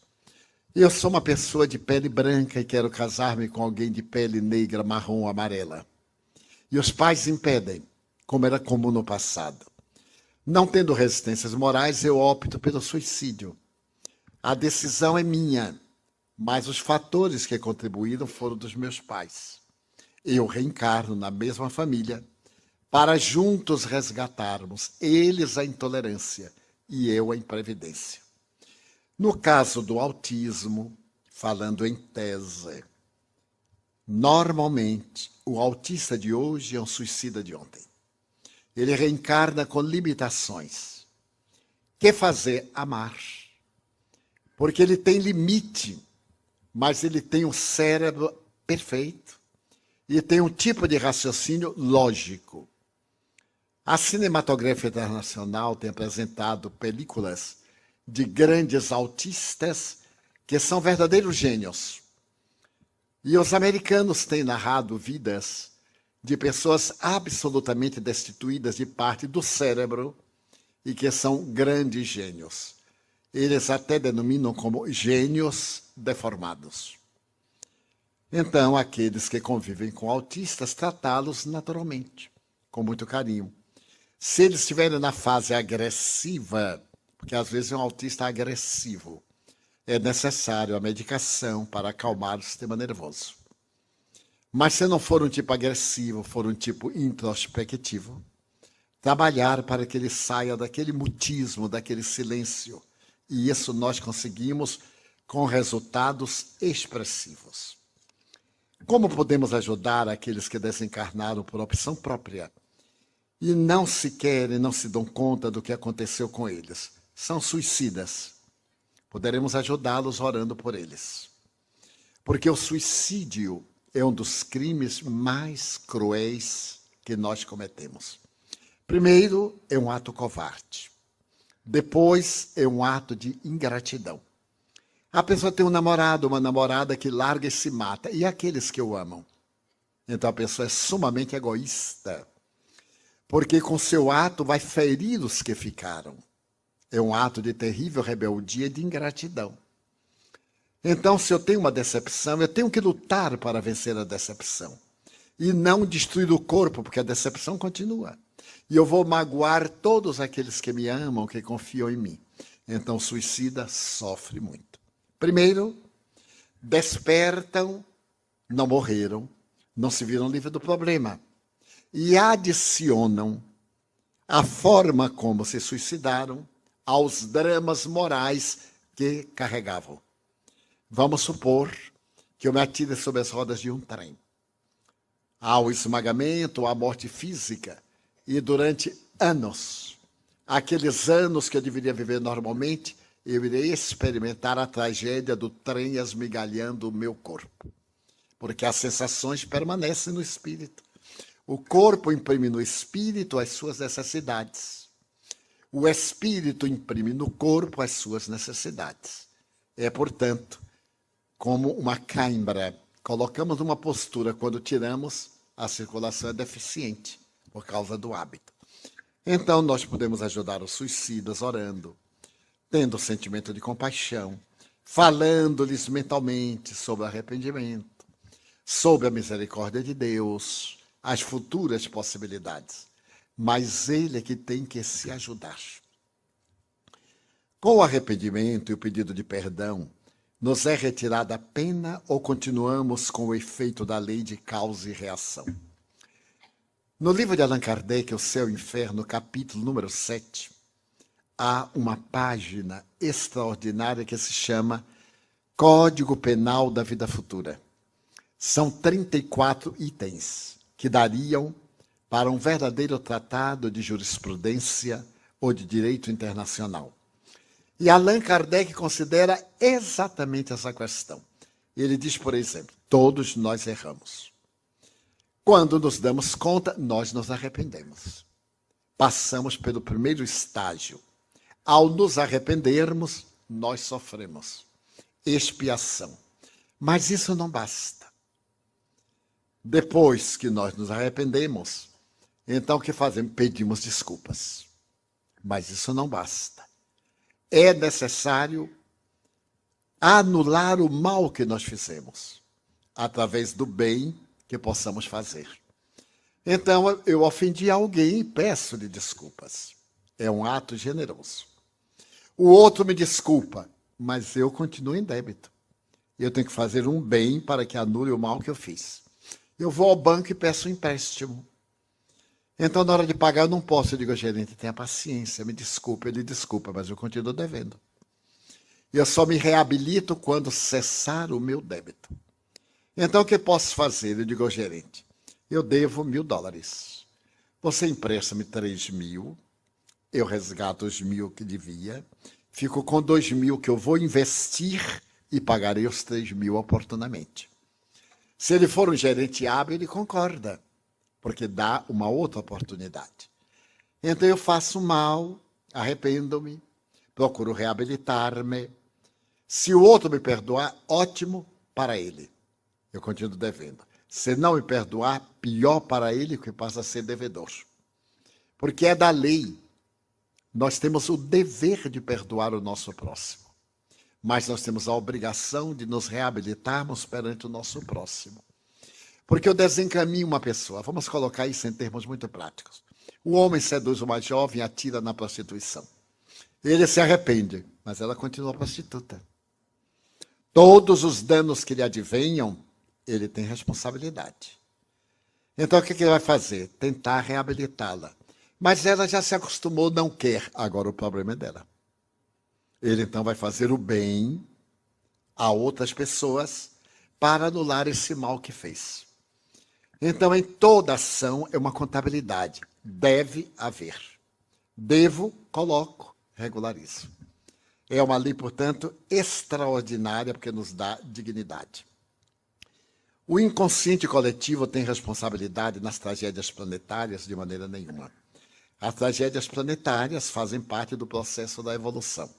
eu sou uma pessoa de pele branca e quero casar-me com alguém de pele negra, marrom ou amarela. E os pais impedem, como era comum no passado. Não tendo resistências morais, eu opto pelo suicídio. A decisão é minha, mas os fatores que contribuíram foram dos meus pais. Eu reencarno na mesma família para juntos resgatarmos eles a intolerância e eu a imprevidência. No caso do autismo, falando em tese, Normalmente, o autista de hoje é um suicida de ontem. Ele reencarna com limitações. Quer fazer? Amar. Porque ele tem limite, mas ele tem um cérebro perfeito e tem um tipo de raciocínio lógico. A cinematografia internacional tem apresentado películas de grandes autistas que são verdadeiros gênios. E os americanos têm narrado vidas de pessoas absolutamente destituídas de parte do cérebro e que são grandes gênios. Eles até denominam como gênios deformados. Então, aqueles que convivem com autistas, tratá-los naturalmente, com muito carinho. Se eles estiverem na fase agressiva, porque às vezes é um autista agressivo, é necessário a medicação para acalmar o sistema nervoso. Mas se não for um tipo agressivo, for um tipo introspectivo, trabalhar para que ele saia daquele mutismo, daquele silêncio. E isso nós conseguimos com resultados expressivos. Como podemos ajudar aqueles que desencarnaram por opção própria e não se querem, não se dão conta do que aconteceu com eles? São suicidas. Poderemos ajudá-los orando por eles. Porque o suicídio é um dos crimes mais cruéis que nós cometemos. Primeiro, é um ato covarde. Depois, é um ato de ingratidão. A pessoa tem um namorado, uma namorada que larga e se mata. E aqueles que o amam? Então a pessoa é sumamente egoísta. Porque com seu ato vai ferir os que ficaram. É um ato de terrível rebeldia e de ingratidão. Então, se eu tenho uma decepção, eu tenho que lutar para vencer a decepção. E não destruir o corpo, porque a decepção continua. E eu vou magoar todos aqueles que me amam, que confiam em mim. Então, o suicida sofre muito. Primeiro, despertam, não morreram, não se viram livres do problema. E adicionam a forma como se suicidaram aos dramas morais que carregavam. Vamos supor que eu me atire sobre as rodas de um trem. Há o esmagamento, a morte física. E durante anos, aqueles anos que eu deveria viver normalmente, eu irei experimentar a tragédia do trem esmigalhando o meu corpo. Porque as sensações permanecem no espírito. O corpo imprime no espírito as suas necessidades. O espírito imprime no corpo as suas necessidades. É, portanto, como uma cãibra. Colocamos uma postura, quando tiramos, a circulação é deficiente, por causa do hábito. Então, nós podemos ajudar os suicidas orando, tendo o sentimento de compaixão, falando-lhes mentalmente sobre arrependimento, sobre a misericórdia de Deus, as futuras possibilidades. Mas ele é que tem que se ajudar. Com o arrependimento e o pedido de perdão, nos é retirada a pena ou continuamos com o efeito da lei de causa e reação? No livro de Allan Kardec, O Céu e o Inferno, capítulo número 7, há uma página extraordinária que se chama Código Penal da Vida Futura. São 34 itens que dariam para um verdadeiro tratado de jurisprudência ou de direito internacional. E Allan Kardec considera exatamente essa questão. Ele diz, por exemplo, todos nós erramos. Quando nos damos conta, nós nos arrependemos. Passamos pelo primeiro estágio. Ao nos arrependermos, nós sofremos expiação. Mas isso não basta. Depois que nós nos arrependemos, então o que fazemos? Pedimos desculpas. Mas isso não basta. É necessário anular o mal que nós fizemos, através do bem que possamos fazer. Então, eu ofendi alguém e peço-lhe desculpas. É um ato generoso. O outro me desculpa, mas eu continuo em débito. Eu tenho que fazer um bem para que anule o mal que eu fiz. Eu vou ao banco e peço um empréstimo. Então, na hora de pagar, eu não posso. Eu digo, gerente, tenha paciência, me desculpe. Ele desculpa, mas eu continuo devendo. Eu só me reabilito quando cessar o meu débito. Então, o que posso fazer? Eu digo ao gerente, eu devo $1.000. Você empresta-me 3.000, eu resgato os 1.000 que devia, fico com 2.000 que eu vou investir e pagarei os 3.000 oportunamente. Se ele for um gerente hábil, ele concorda, porque dá uma outra oportunidade. Então eu faço mal, arrependo-me, procuro reabilitar-me. Se o outro me perdoar, ótimo para ele. Eu continuo devendo. Se não me perdoar, pior para ele, que passa a ser devedor. Porque é da lei. Nós temos o dever de perdoar o nosso próximo. Mas nós temos a obrigação de nos reabilitarmos perante o nosso próximo. Porque eu desencaminho uma pessoa. Vamos colocar isso em termos muito práticos. O homem seduz uma jovem e atira na prostituição. Ele se arrepende, mas ela continua prostituta. Todos os danos que lhe advenham, ele tem responsabilidade. Então, o que ele vai fazer? Tentar reabilitá-la. Mas ela já se acostumou, não quer. Agora o problema é dela. Ele, então, vai fazer o bem a outras pessoas para anular esse mal que fez. Então, em toda ação, é uma contabilidade. Deve haver. Devo, coloco, regularizo. É uma lei, portanto, extraordinária, porque nos dá dignidade. O inconsciente coletivo tem responsabilidade nas tragédias planetárias de maneira nenhuma. As tragédias planetárias fazem parte do processo da evolução.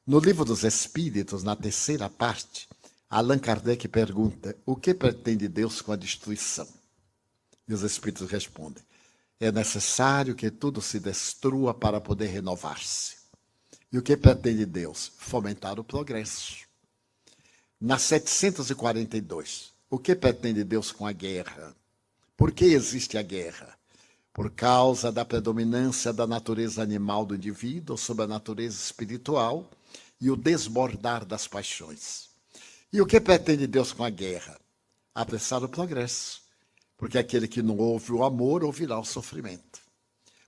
No Livro dos Espíritos, na terceira parte, Allan Kardec pergunta: o que pretende Deus com a destruição? E os Espíritos respondem: é necessário que tudo se destrua para poder renovar-se. E o que pretende Deus? Fomentar o progresso. Na 742, o que pretende Deus com a guerra? Por que existe a guerra? Por causa da predominância da natureza animal do indivíduo sobre a natureza espiritual e o desbordar das paixões. E o que pretende Deus com a guerra? Apressar o progresso, porque aquele que não ouve o amor ouvirá o sofrimento.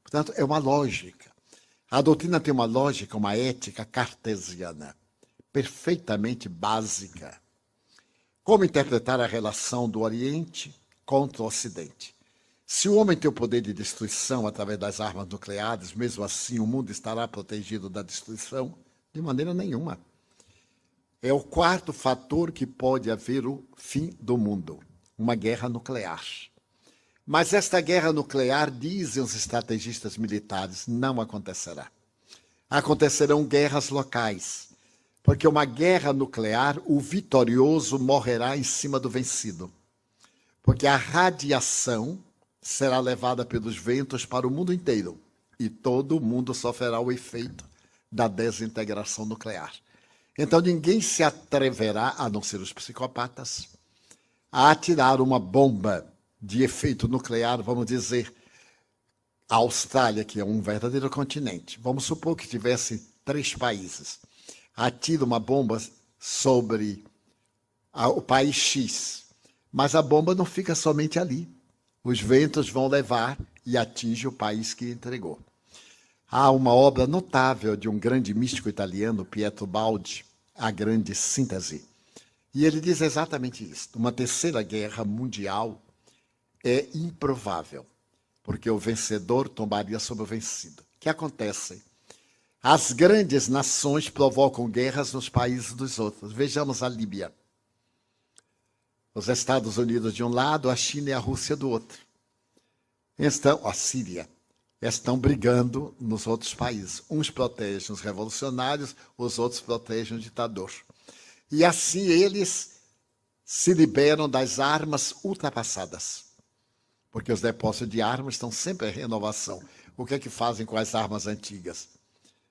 Portanto, é uma lógica. A doutrina tem uma lógica, uma ética cartesiana, perfeitamente básica. Como interpretar a relação do Oriente contra o Ocidente? Se o homem tem o poder de destruição através das armas nucleares, mesmo assim o mundo estará protegido da destruição? De maneira nenhuma. É o quarto fator que pode haver o fim do mundo, uma guerra nuclear. Mas esta guerra nuclear, dizem os estrategistas militares, não acontecerá. Acontecerão guerras locais, porque uma guerra nuclear, o vitorioso morrerá em cima do vencido. Porque a radiação será levada pelos ventos para o mundo inteiro e todo mundo sofrerá o efeito da desintegração nuclear. Então ninguém se atreverá, a não ser os psicopatas, a atirar uma bomba de efeito nuclear, vamos dizer, a Austrália, que é um verdadeiro continente. Vamos supor que tivesse 3 países. Atira uma bomba sobre o país X, mas a bomba não fica somente ali. Os ventos vão levar e atinge o país que entregou. Há uma obra notável de um grande místico italiano, Pietro Baldi, A Grande Síntese. E ele diz exatamente isso. Uma terceira guerra mundial é improvável, porque o vencedor tombaria sobre o vencido. O que acontece? As grandes nações provocam guerras nos países dos outros. Vejamos a Líbia. Os Estados Unidos de um lado, a China e a Rússia do outro. Então, a Síria. Estão brigando nos outros países. Uns protegem os revolucionários, os outros protegem o ditador. E assim eles se liberam das armas ultrapassadas. Porque os depósitos de armas estão sempre em renovação. O que é que fazem com as armas antigas?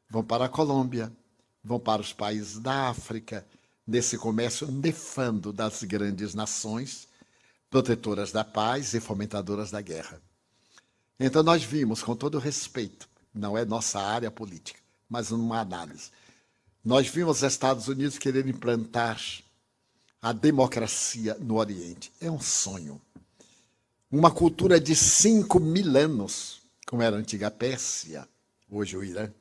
Vão para a Colômbia, vão para os países da África, nesse comércio nefando das grandes nações, protetoras da paz e fomentadoras da guerra. Então nós vimos, com todo respeito, não é nossa área política, mas uma análise. Nós vimos os Estados Unidos querer implantar a democracia no Oriente. É um sonho. Uma cultura de 5.000 anos, como era a antiga Pérsia, hoje o Irã.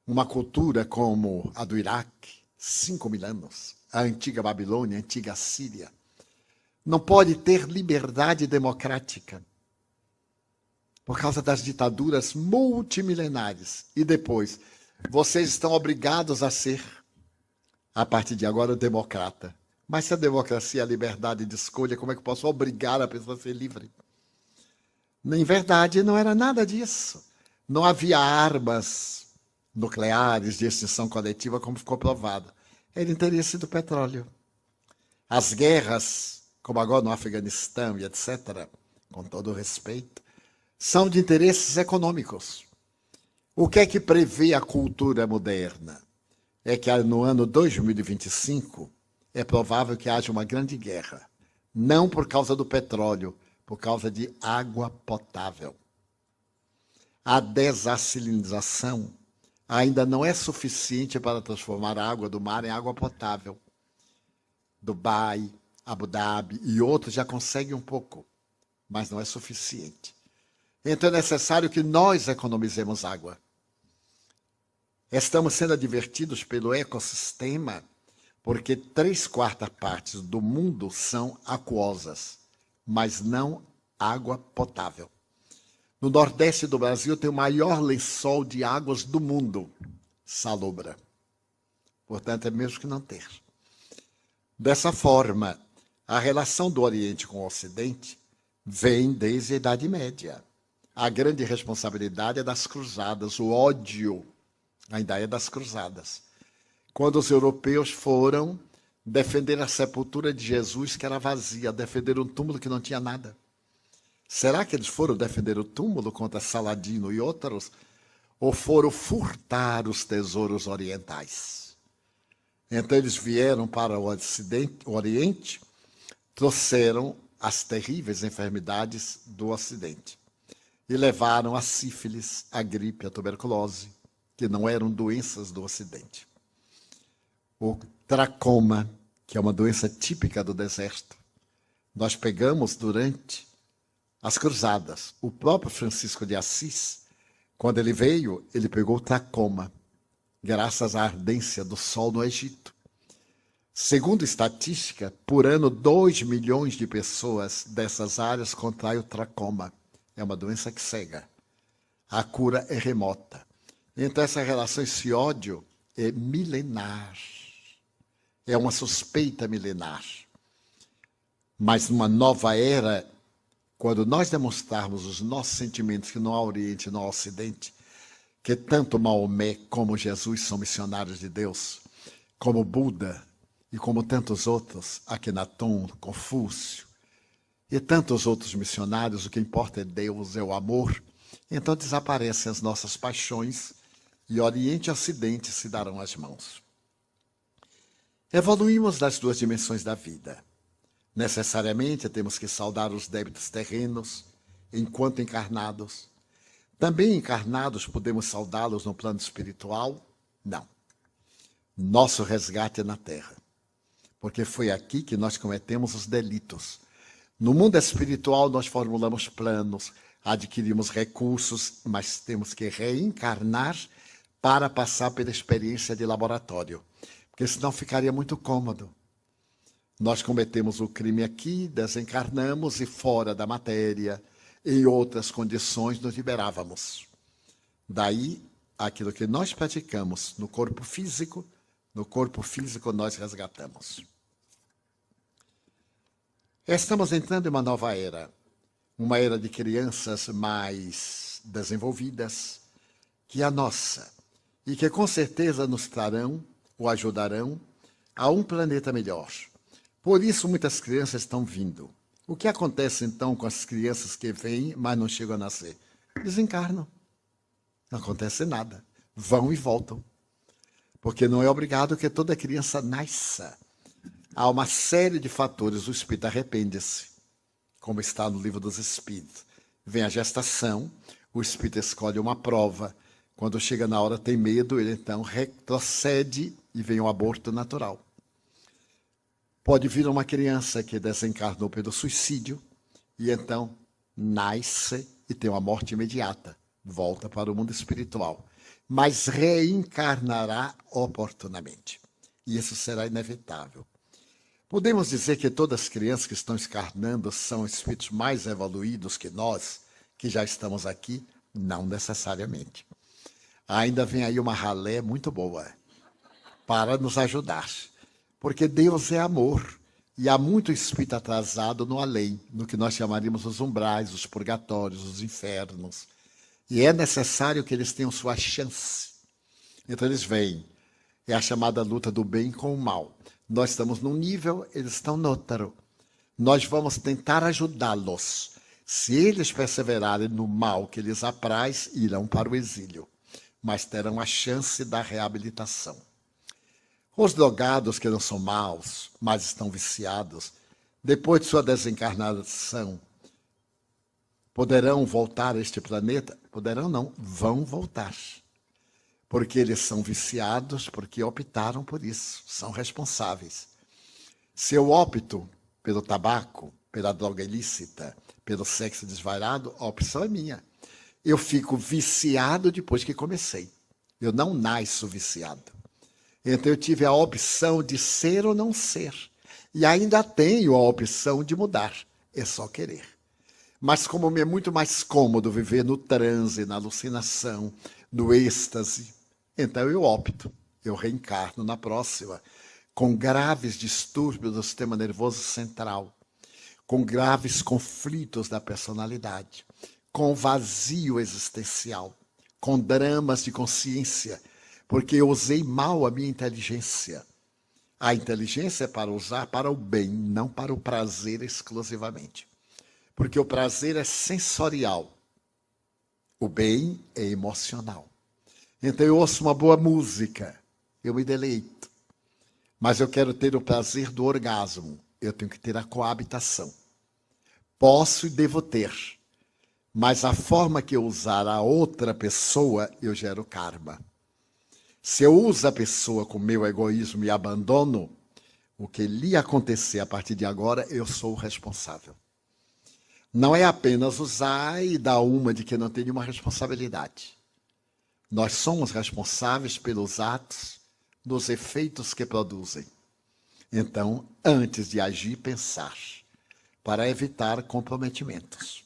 Uma cultura como a do Iraque, 5.000 anos. A antiga Babilônia, a antiga Síria. Não pode ter liberdade democrática por causa das ditaduras multimilenares. E depois, vocês estão obrigados a ser, a partir de agora, democrata. Mas se a democracia é a liberdade de escolha, como é que eu posso obrigar a pessoa a ser livre? Em verdade, não era nada disso. Não havia armas nucleares de extinção coletiva, como ficou provado. Era interesse do petróleo. As guerras, como agora no Afeganistão e etc., com todo o respeito, são de interesses econômicos. O que é que prevê a cultura moderna? É que no ano 2025 é provável que haja uma grande guerra. Não por causa do petróleo, por causa de água potável. A dessalinização ainda não é suficiente para transformar a água do mar em água potável. Dubai, Abu Dhabi e outros já conseguem um pouco, mas não é suficiente. Então é necessário que nós economizemos água. Estamos sendo advertidos pelo ecossistema porque 3/4 partes do mundo são aquosas, mas não água potável. No Nordeste do Brasil tem o maior lençol de águas do mundo, salobra. Portanto, é mesmo que não ter. Dessa forma, a relação do Oriente com o Ocidente vem desde a Idade Média. A grande responsabilidade é das cruzadas, o ódio ainda é das cruzadas. Quando os europeus foram defender a sepultura de Jesus, que era vazia, defender um túmulo que não tinha nada. Será que eles foram defender o túmulo contra Saladino e outros? Ou foram furtar os tesouros orientais? Então eles vieram para o Oriente, trouxeram as terríveis enfermidades do Ocidente e levaram a sífilis, a gripe, a tuberculose, que não eram doenças do Ocidente. O tracoma, que é uma doença típica do deserto, nós pegamos durante as cruzadas. O próprio Francisco de Assis, quando ele veio, ele pegou o tracoma, graças à ardência do sol no Egito. Segundo estatística, por ano, 2 milhões de pessoas dessas áreas contraem o tracoma. É uma doença que cega. A cura é remota. Então, essa relação, esse ódio é milenar. É uma suspeita milenar. Mas numa nova era, quando nós demonstrarmos os nossos sentimentos que não há Oriente e não há Ocidente, que tanto Maomé como Jesus são missionários de Deus, como Buda e como tantos outros, Akhenaton, Confúcio e tantos outros missionários, o que importa é Deus, é o amor. Então desaparecem as nossas paixões e Oriente e Ocidente se darão as mãos. Evoluímos das duas dimensões da vida. Necessariamente temos que saldar os débitos terrenos enquanto encarnados. Também encarnados podemos saldá-los no plano espiritual? Não. Nosso resgate é na Terra, porque foi aqui que nós cometemos os delitos. No mundo espiritual nós formulamos planos, adquirimos recursos, mas temos que reencarnar para passar pela experiência de laboratório, porque senão ficaria muito cômodo. Nós cometemos o crime aqui, desencarnamos e fora da matéria, em outras condições, nos liberávamos. Daí, aquilo que nós praticamos no corpo físico nós resgatamos. Estamos entrando em uma nova era, uma era de crianças mais desenvolvidas que a nossa, e que com certeza nos trarão ou ajudarão a um planeta melhor. Por isso, muitas crianças estão vindo. O que acontece, então, com as crianças que vêm, mas não chegam a nascer? Desencarnam. Não acontece nada. Vão e voltam. Porque não é obrigado que toda criança nasça. Há uma série de fatores. O espírito arrepende-se, como está no livro dos Espíritos. Vem a gestação, o espírito escolhe uma prova. Quando chega na hora, tem medo, ele então retrocede e vem o aborto natural. Pode vir uma criança que desencarnou pelo suicídio e então nasce e tem uma morte imediata. Volta para o mundo espiritual. Mas reencarnará oportunamente. E isso será inevitável. Podemos dizer que todas as crianças que estão encarnando são espíritos mais evoluídos que nós, que já estamos aqui? Não necessariamente. Ainda vem aí uma ralé muito boa para nos ajudar. Porque Deus é amor. E há muito espírito atrasado no além, no que nós chamaríamos os umbrais, os purgatórios, os infernos. E é necessário que eles tenham sua chance. Então eles vêm. É a chamada luta do bem com o mal. Nós estamos num nível, eles estão no outro. Nós vamos tentar ajudá-los. Se eles perseverarem no mal que lhes apraz, irão para o exílio, mas terão a chance da reabilitação. Os drogados que não são maus, mas estão viciados, depois de sua desencarnação, poderão voltar a este planeta? Poderão não, vão voltar. Porque eles são viciados, porque optaram por isso, são responsáveis. Se eu opto pelo tabaco, pela droga ilícita, pelo sexo desvairado, a opção é minha. Eu fico viciado depois que comecei. Eu não nasço viciado. Então eu tive a opção de ser ou não ser. E ainda tenho a opção de mudar. É só querer. Mas como me é muito mais cômodo viver no transe, na alucinação, no êxtase, então eu opto. Eu reencarno na próxima, com graves distúrbios do sistema nervoso central, com graves conflitos da personalidade, com vazio existencial, com dramas de consciência, porque eu usei mal a minha inteligência. A inteligência é para usar para o bem, não para o prazer exclusivamente. Porque o prazer é sensorial, o bem é emocional. Então eu ouço uma boa música, eu me deleito. Mas eu quero ter o prazer do orgasmo, eu tenho que ter a coabitação. Posso e devo ter, mas a forma que eu usar a outra pessoa, eu gero karma. Se eu uso a pessoa com meu egoísmo e abandono, o que lhe acontecer a partir de agora, eu sou o responsável. Não é apenas usar e dar uma de que não tem nenhuma responsabilidade. Nós somos responsáveis pelos atos, dos efeitos que produzem. Então, antes de agir, pensar, para evitar comprometimentos.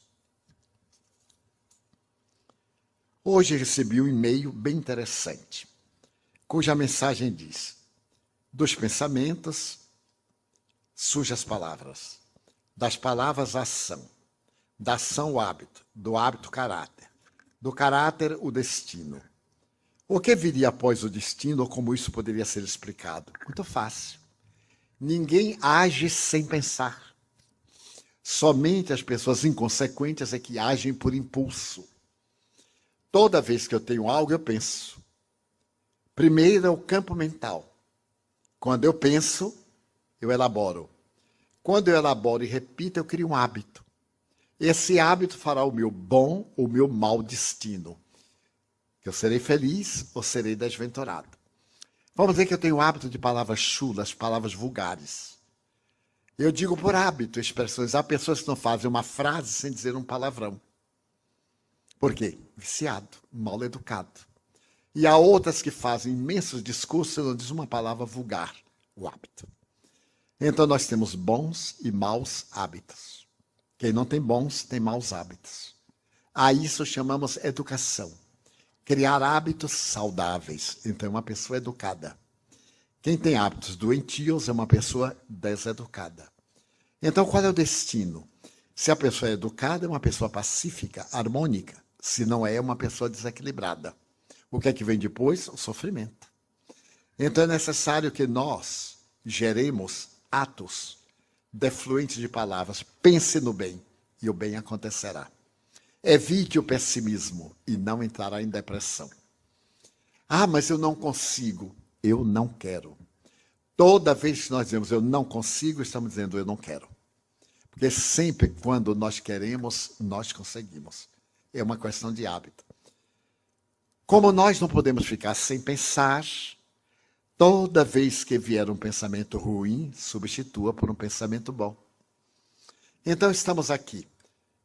Hoje recebi um e-mail bem interessante, cuja mensagem diz: dos pensamentos surgem as palavras, das palavras a ação, da ação o hábito, do hábito o caráter, do caráter o destino. O que viria após o destino ou como isso poderia ser explicado? Muito fácil. Ninguém age sem pensar. Somente as pessoas inconsequentes é que agem por impulso. Toda vez que eu tenho algo, eu penso. Primeiro é o campo mental. Quando eu penso, eu elaboro. Quando eu elaboro e repito, eu crio um hábito. Esse hábito fará o meu bom ou o meu mau destino. Eu serei feliz ou serei desventurado. Vamos dizer que eu tenho o hábito de palavras chulas, palavras vulgares. Eu digo por hábito expressões. Há pessoas que não fazem uma frase sem dizer um palavrão. Por quê? Viciado, mal educado. E há outras que fazem imensos discursos e não dizem uma palavra vulgar, o hábito. Então nós temos bons e maus hábitos. Quem não tem bons, tem maus hábitos. A isso chamamos educação. Criar hábitos saudáveis. Então é uma pessoa educada. Quem tem hábitos doentios é uma pessoa deseducada. Então qual é o destino? Se a pessoa é educada, é uma pessoa pacífica, harmônica. Se não é, é uma pessoa desequilibrada. O que é que vem depois? O sofrimento. Então é necessário que nós geremos atos defluentes de palavras. Pense no bem e o bem acontecerá. Evite o pessimismo e não entrará em depressão. Ah, mas eu não consigo. Eu não quero. Toda vez que nós dizemos eu não consigo, estamos dizendo eu não quero. Porque sempre quando nós queremos, nós conseguimos. É uma questão de hábito. Como nós não podemos ficar sem pensar, toda vez que vier um pensamento ruim, substitua por um pensamento bom. Então estamos aqui.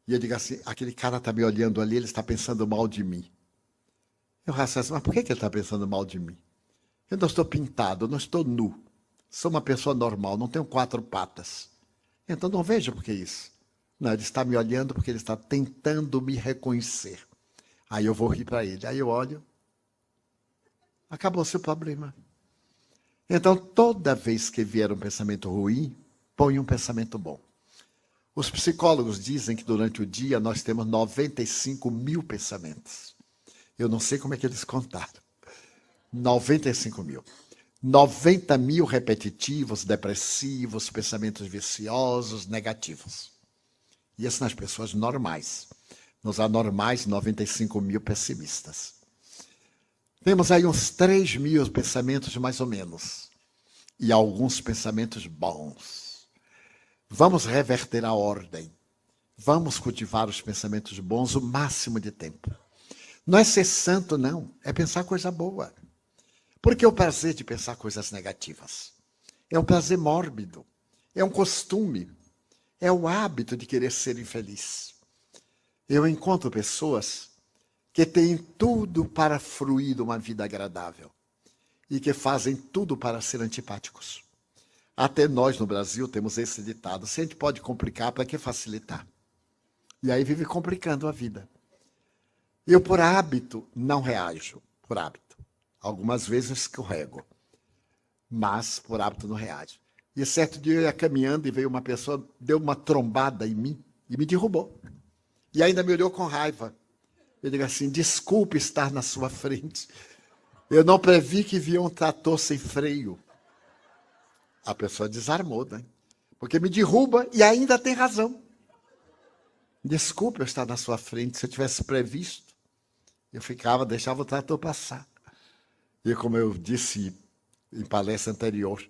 E eu digo assim, aquele cara está me olhando ali, ele está pensando mal de mim. Eu raciocino, mas por que ele está pensando mal de mim? Eu não estou pintado, eu não estou nu. Sou uma pessoa normal, não tenho 4 patas. Então não vejo por que isso. Não, ele está me olhando porque ele está tentando me reconhecer. Aí eu vou rir para ele. Aí eu olho. Acabou-se o problema. Então, toda vez que vier um pensamento ruim, põe um pensamento bom. Os psicólogos dizem que durante o dia nós temos 95 mil pensamentos. Eu não sei como é que eles contaram. 95 mil. 90 mil repetitivos, depressivos, pensamentos viciosos, negativos. E isso nas pessoas normais. Nos anormais, 95 mil pessimistas. Temos aí uns 3 mil pensamentos mais ou menos. E alguns pensamentos bons. Vamos reverter a ordem. Vamos cultivar os pensamentos bons o máximo de tempo. Não é ser santo, não. É pensar coisa boa. Porque o prazer de pensar coisas negativas é um prazer mórbido, é um costume, é o hábito de querer ser infeliz. Eu encontro pessoas que têm tudo para fruir de uma vida agradável e que fazem tudo para ser antipáticos. Até nós no Brasil temos esse ditado: se a gente pode complicar, para que facilitar? E aí vive complicando a vida. Eu, por hábito, não reajo, por hábito. Algumas vezes escorrego, mas por hábito não reajo. E certo dia eu ia caminhando e veio uma pessoa, deu uma trombada em mim e me derrubou. E ainda me olhou com raiva. Eu digo assim: desculpe estar na sua frente. Eu não previ que via um trator sem freio. A pessoa desarmou, né? Porque me derruba e ainda tem razão. Desculpe eu estar na sua frente. Se eu tivesse previsto, eu deixava o trator passar. E como eu disse em palestra anterior,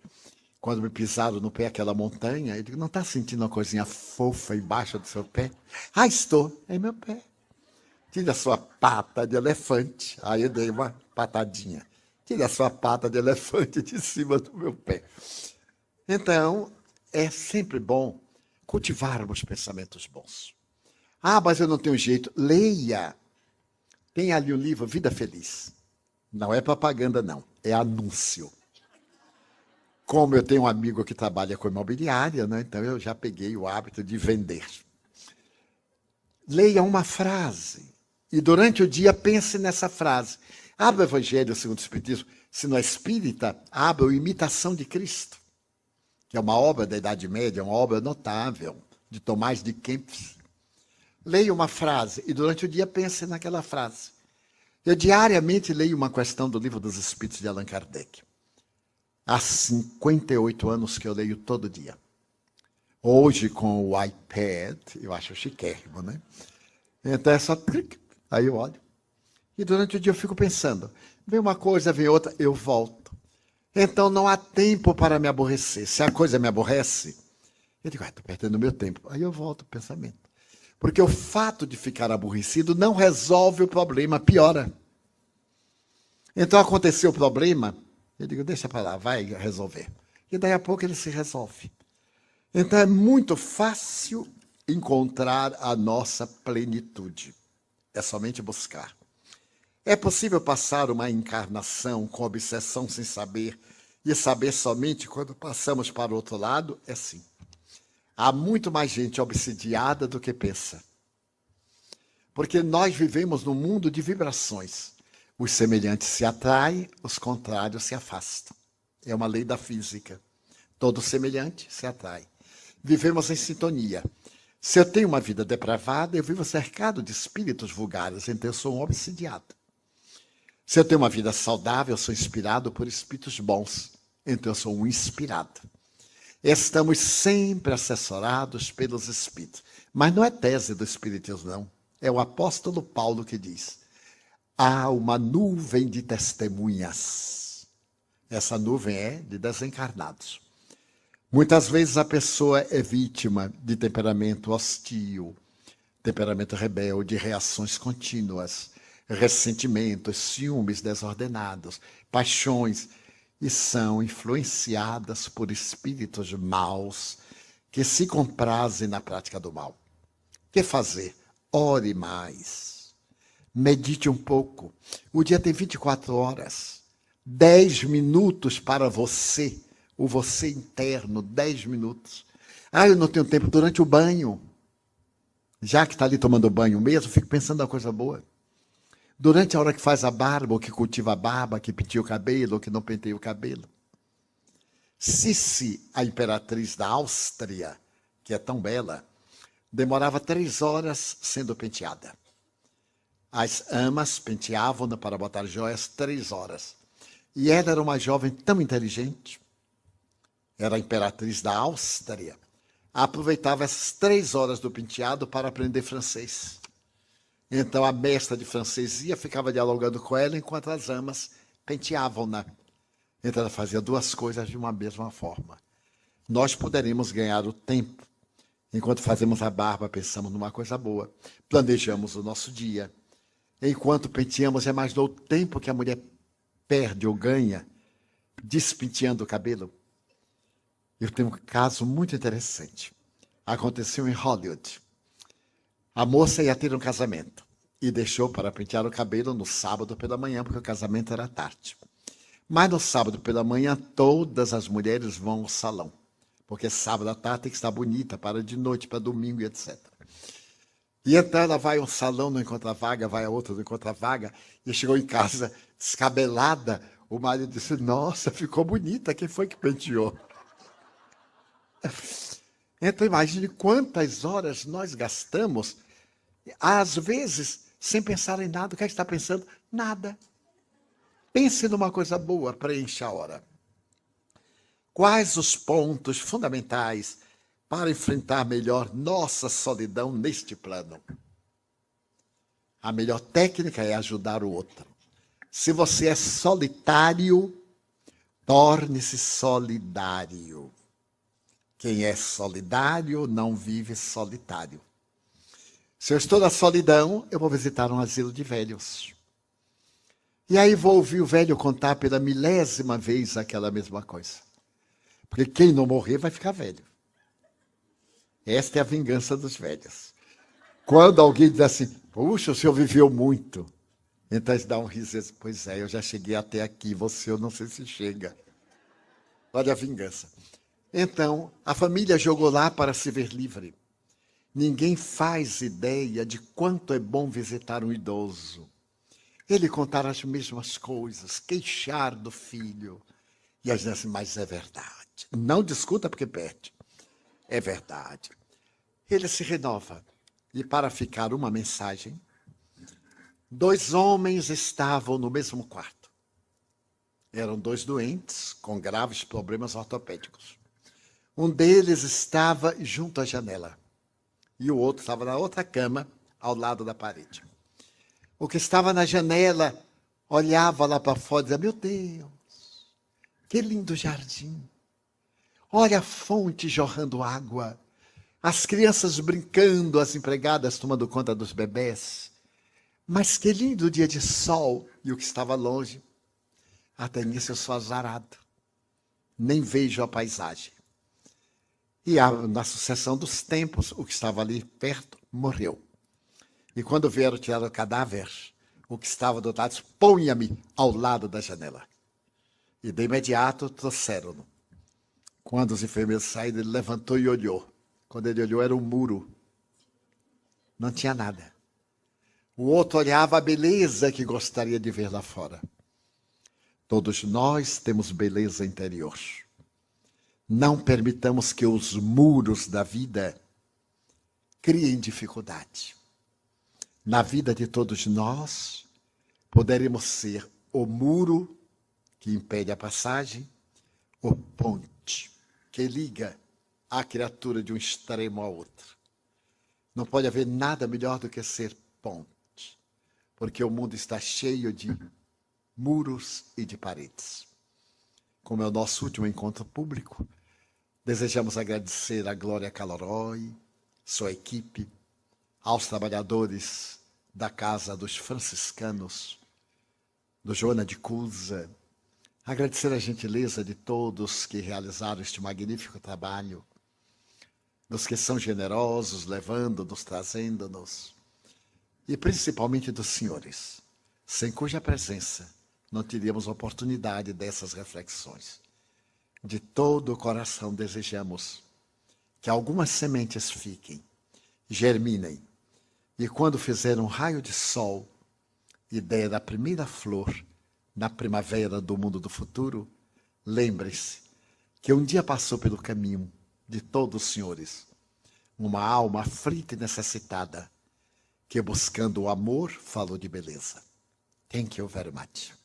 quando me pisaram no pé aquela montanha, eu digo: não está sentindo uma coisinha fofa embaixo do seu pé? Ah, estou. É meu pé. Tire a sua pata de elefante. Aí eu dei uma patadinha. Tire a sua pata de elefante de cima do meu pé. Então, é sempre bom cultivarmos pensamentos bons. Ah, mas eu não tenho jeito. Leia. Tem ali o livro Vida Feliz. Não é propaganda, não. É anúncio. Como eu tenho um amigo que trabalha com imobiliária, né? Então eu já peguei o hábito de vender. Leia uma frase e durante o dia pense nessa frase. Abra o Evangelho segundo o Espiritismo. Se não é espírita, abra a Imitação de Cristo, que é uma obra da Idade Média, uma obra notável, de Tomás de Kempis. Leia uma frase e durante o dia pense naquela frase. Eu diariamente leio uma questão do Livro dos Espíritos de Allan Kardec. Há 58 anos que eu leio todo dia. Hoje, com o iPad, eu acho chiquérrimo, né? Então é só clique, aí eu olho. E durante o dia eu fico pensando. Vem uma coisa, vem outra, eu volto. Então não há tempo para me aborrecer. Se a coisa me aborrece, eu digo: estou perdendo meu tempo. Aí eu volto o pensamento. Porque o fato de ficar aborrecido não resolve o problema, piora. Então aconteceu o problema, eu digo: deixa para lá, vai resolver. E daí a pouco ele se resolve. Então é muito fácil encontrar a nossa plenitude. É somente buscar. É possível passar uma encarnação com obsessão sem saber e saber somente quando passamos para o outro lado? É sim. Há muito mais gente obsidiada do que pensa. Porque nós vivemos num mundo de vibrações. Os semelhantes se atraem, os contrários se afastam. É uma lei da física. Todo semelhante se atrai. Vivemos em sintonia. Se eu tenho uma vida depravada, eu vivo cercado de espíritos vulgares, então eu sou um obsidiado. Se eu tenho uma vida saudável, eu sou inspirado por espíritos bons, então eu sou um inspirado. Estamos sempre assessorados pelos espíritos. Mas não é tese do espiritismo, não. É o apóstolo Paulo que diz: há uma nuvem de testemunhas. Essa nuvem é de desencarnados. Muitas vezes a pessoa é vítima de temperamento hostil, temperamento rebelde, reações contínuas, ressentimentos, ciúmes desordenados, paixões, e são influenciadas por espíritos maus que se comprazem na prática do mal. O que fazer? Ore mais. Medite um pouco. O dia tem 24 horas. 10 minutos para você o você interno, 10 minutos. Ah, eu não tenho tempo durante o banho. Já que está ali tomando banho mesmo, fico pensando na coisa boa. Durante a hora que faz a barba, ou que cultiva a barba, que penteia o cabelo, ou que não penteia o cabelo. Sissi, a imperatriz da Áustria, que é tão bela, demorava 3 horas sendo penteada. As amas penteavam-na para botar joias 3 horas. E ela era uma jovem tão inteligente, era a imperatriz da Áustria, aproveitava essas 3 horas do penteado para aprender francês. Então a mestra de francês ficava dialogando com ela enquanto as amas penteavam-na. Então ela fazia 2 coisas de uma mesma forma. Nós poderíamos ganhar o tempo. Enquanto fazemos a barba, pensamos numa coisa boa. Planejamos o nosso dia. Enquanto penteamos, é mais do tempo que a mulher perde ou ganha despenteando o cabelo. Eu tenho um caso muito interessante. Aconteceu em Hollywood. A moça ia ter um casamento e deixou para pentear o cabelo no sábado pela manhã, porque o casamento era tarde. Mas no sábado pela manhã, todas as mulheres vão ao salão, porque sábado à tarde tem que estar bonita para de noite, para domingo e etc. E então ela vai a um salão, não encontra vaga, vai a outro, não encontra vaga, e chegou em casa descabelada. O marido disse, nossa, ficou bonita, quem foi que penteou? Então imagine quantas horas nós gastamos, às vezes, sem pensar em nada. O que é que está pensando? Nada. Pense numa coisa boa, preencha a hora. Quais os pontos fundamentais para enfrentar melhor nossa solidão neste plano? A melhor técnica é ajudar o outro. Se você é solitário, torne-se solidário. Quem é solidário não vive solitário. Se eu estou na solidão, eu vou visitar um asilo de velhos. E aí vou ouvir o velho contar pela 1000ª vez aquela mesma coisa. Porque quem não morrer vai ficar velho. Esta é a vingança dos velhos. Quando alguém diz assim, puxa, o senhor viveu muito. Então eles dão um riso e dizem, pois é, eu já cheguei até aqui, você eu não sei se chega. Olha a vingança. Então, a família jogou lá para se ver livre. Ninguém faz ideia de quanto é bom visitar um idoso. Ele contar as mesmas coisas, queixar do filho. E a gente diz assim, mas é verdade. Não discuta porque perde. É verdade. Ele se renova. E para ficar uma mensagem, 2 homens estavam no mesmo quarto. Eram 2 doentes com graves problemas ortopédicos. Um deles estava junto à janela e o outro estava na outra cama, ao lado da parede. O que estava na janela olhava lá para fora e dizia, meu Deus, que lindo jardim. Olha a fonte jorrando água, as crianças brincando, as empregadas tomando conta dos bebés. Mas que lindo dia de sol. E o que estava longe, até nisso eu sou azarado. Nem vejo a paisagem. E na sucessão dos tempos, o que estava ali perto morreu. E quando vieram tirar o cadáver, o que estava do lado disse, ponha-me ao lado da janela. E de imediato trouxeram-no. Quando os enfermeiros saíram, ele levantou e olhou. Quando ele olhou, era um muro. Não tinha nada. O outro olhava a beleza que gostaria de ver lá fora. Todos nós temos beleza interior. Não permitamos que os muros da vida criem dificuldade. Na vida de todos nós, poderemos ser o muro que impede a passagem, ou ponte que liga a criatura de um extremo ao outro. Não pode haver nada melhor do que ser ponte, porque o mundo está cheio de muros e de paredes. Como é o nosso último encontro público, desejamos agradecer a Glória Caloroi, sua equipe, aos trabalhadores da Casa dos Franciscanos, do Joana de Cusa, agradecer a gentileza de todos que realizaram este magnífico trabalho, dos que são generosos, levando-nos, trazendo-nos, e principalmente dos senhores, sem cuja presença não teríamos oportunidade dessas reflexões. De todo o coração desejamos que algumas sementes fiquem, germinem, e quando fizer um raio de sol, ideia da primeira flor na primavera do mundo do futuro, lembre-se que um dia passou pelo caminho de todos os senhores uma alma aflita e necessitada que buscando o amor falou de beleza. Thank you very much.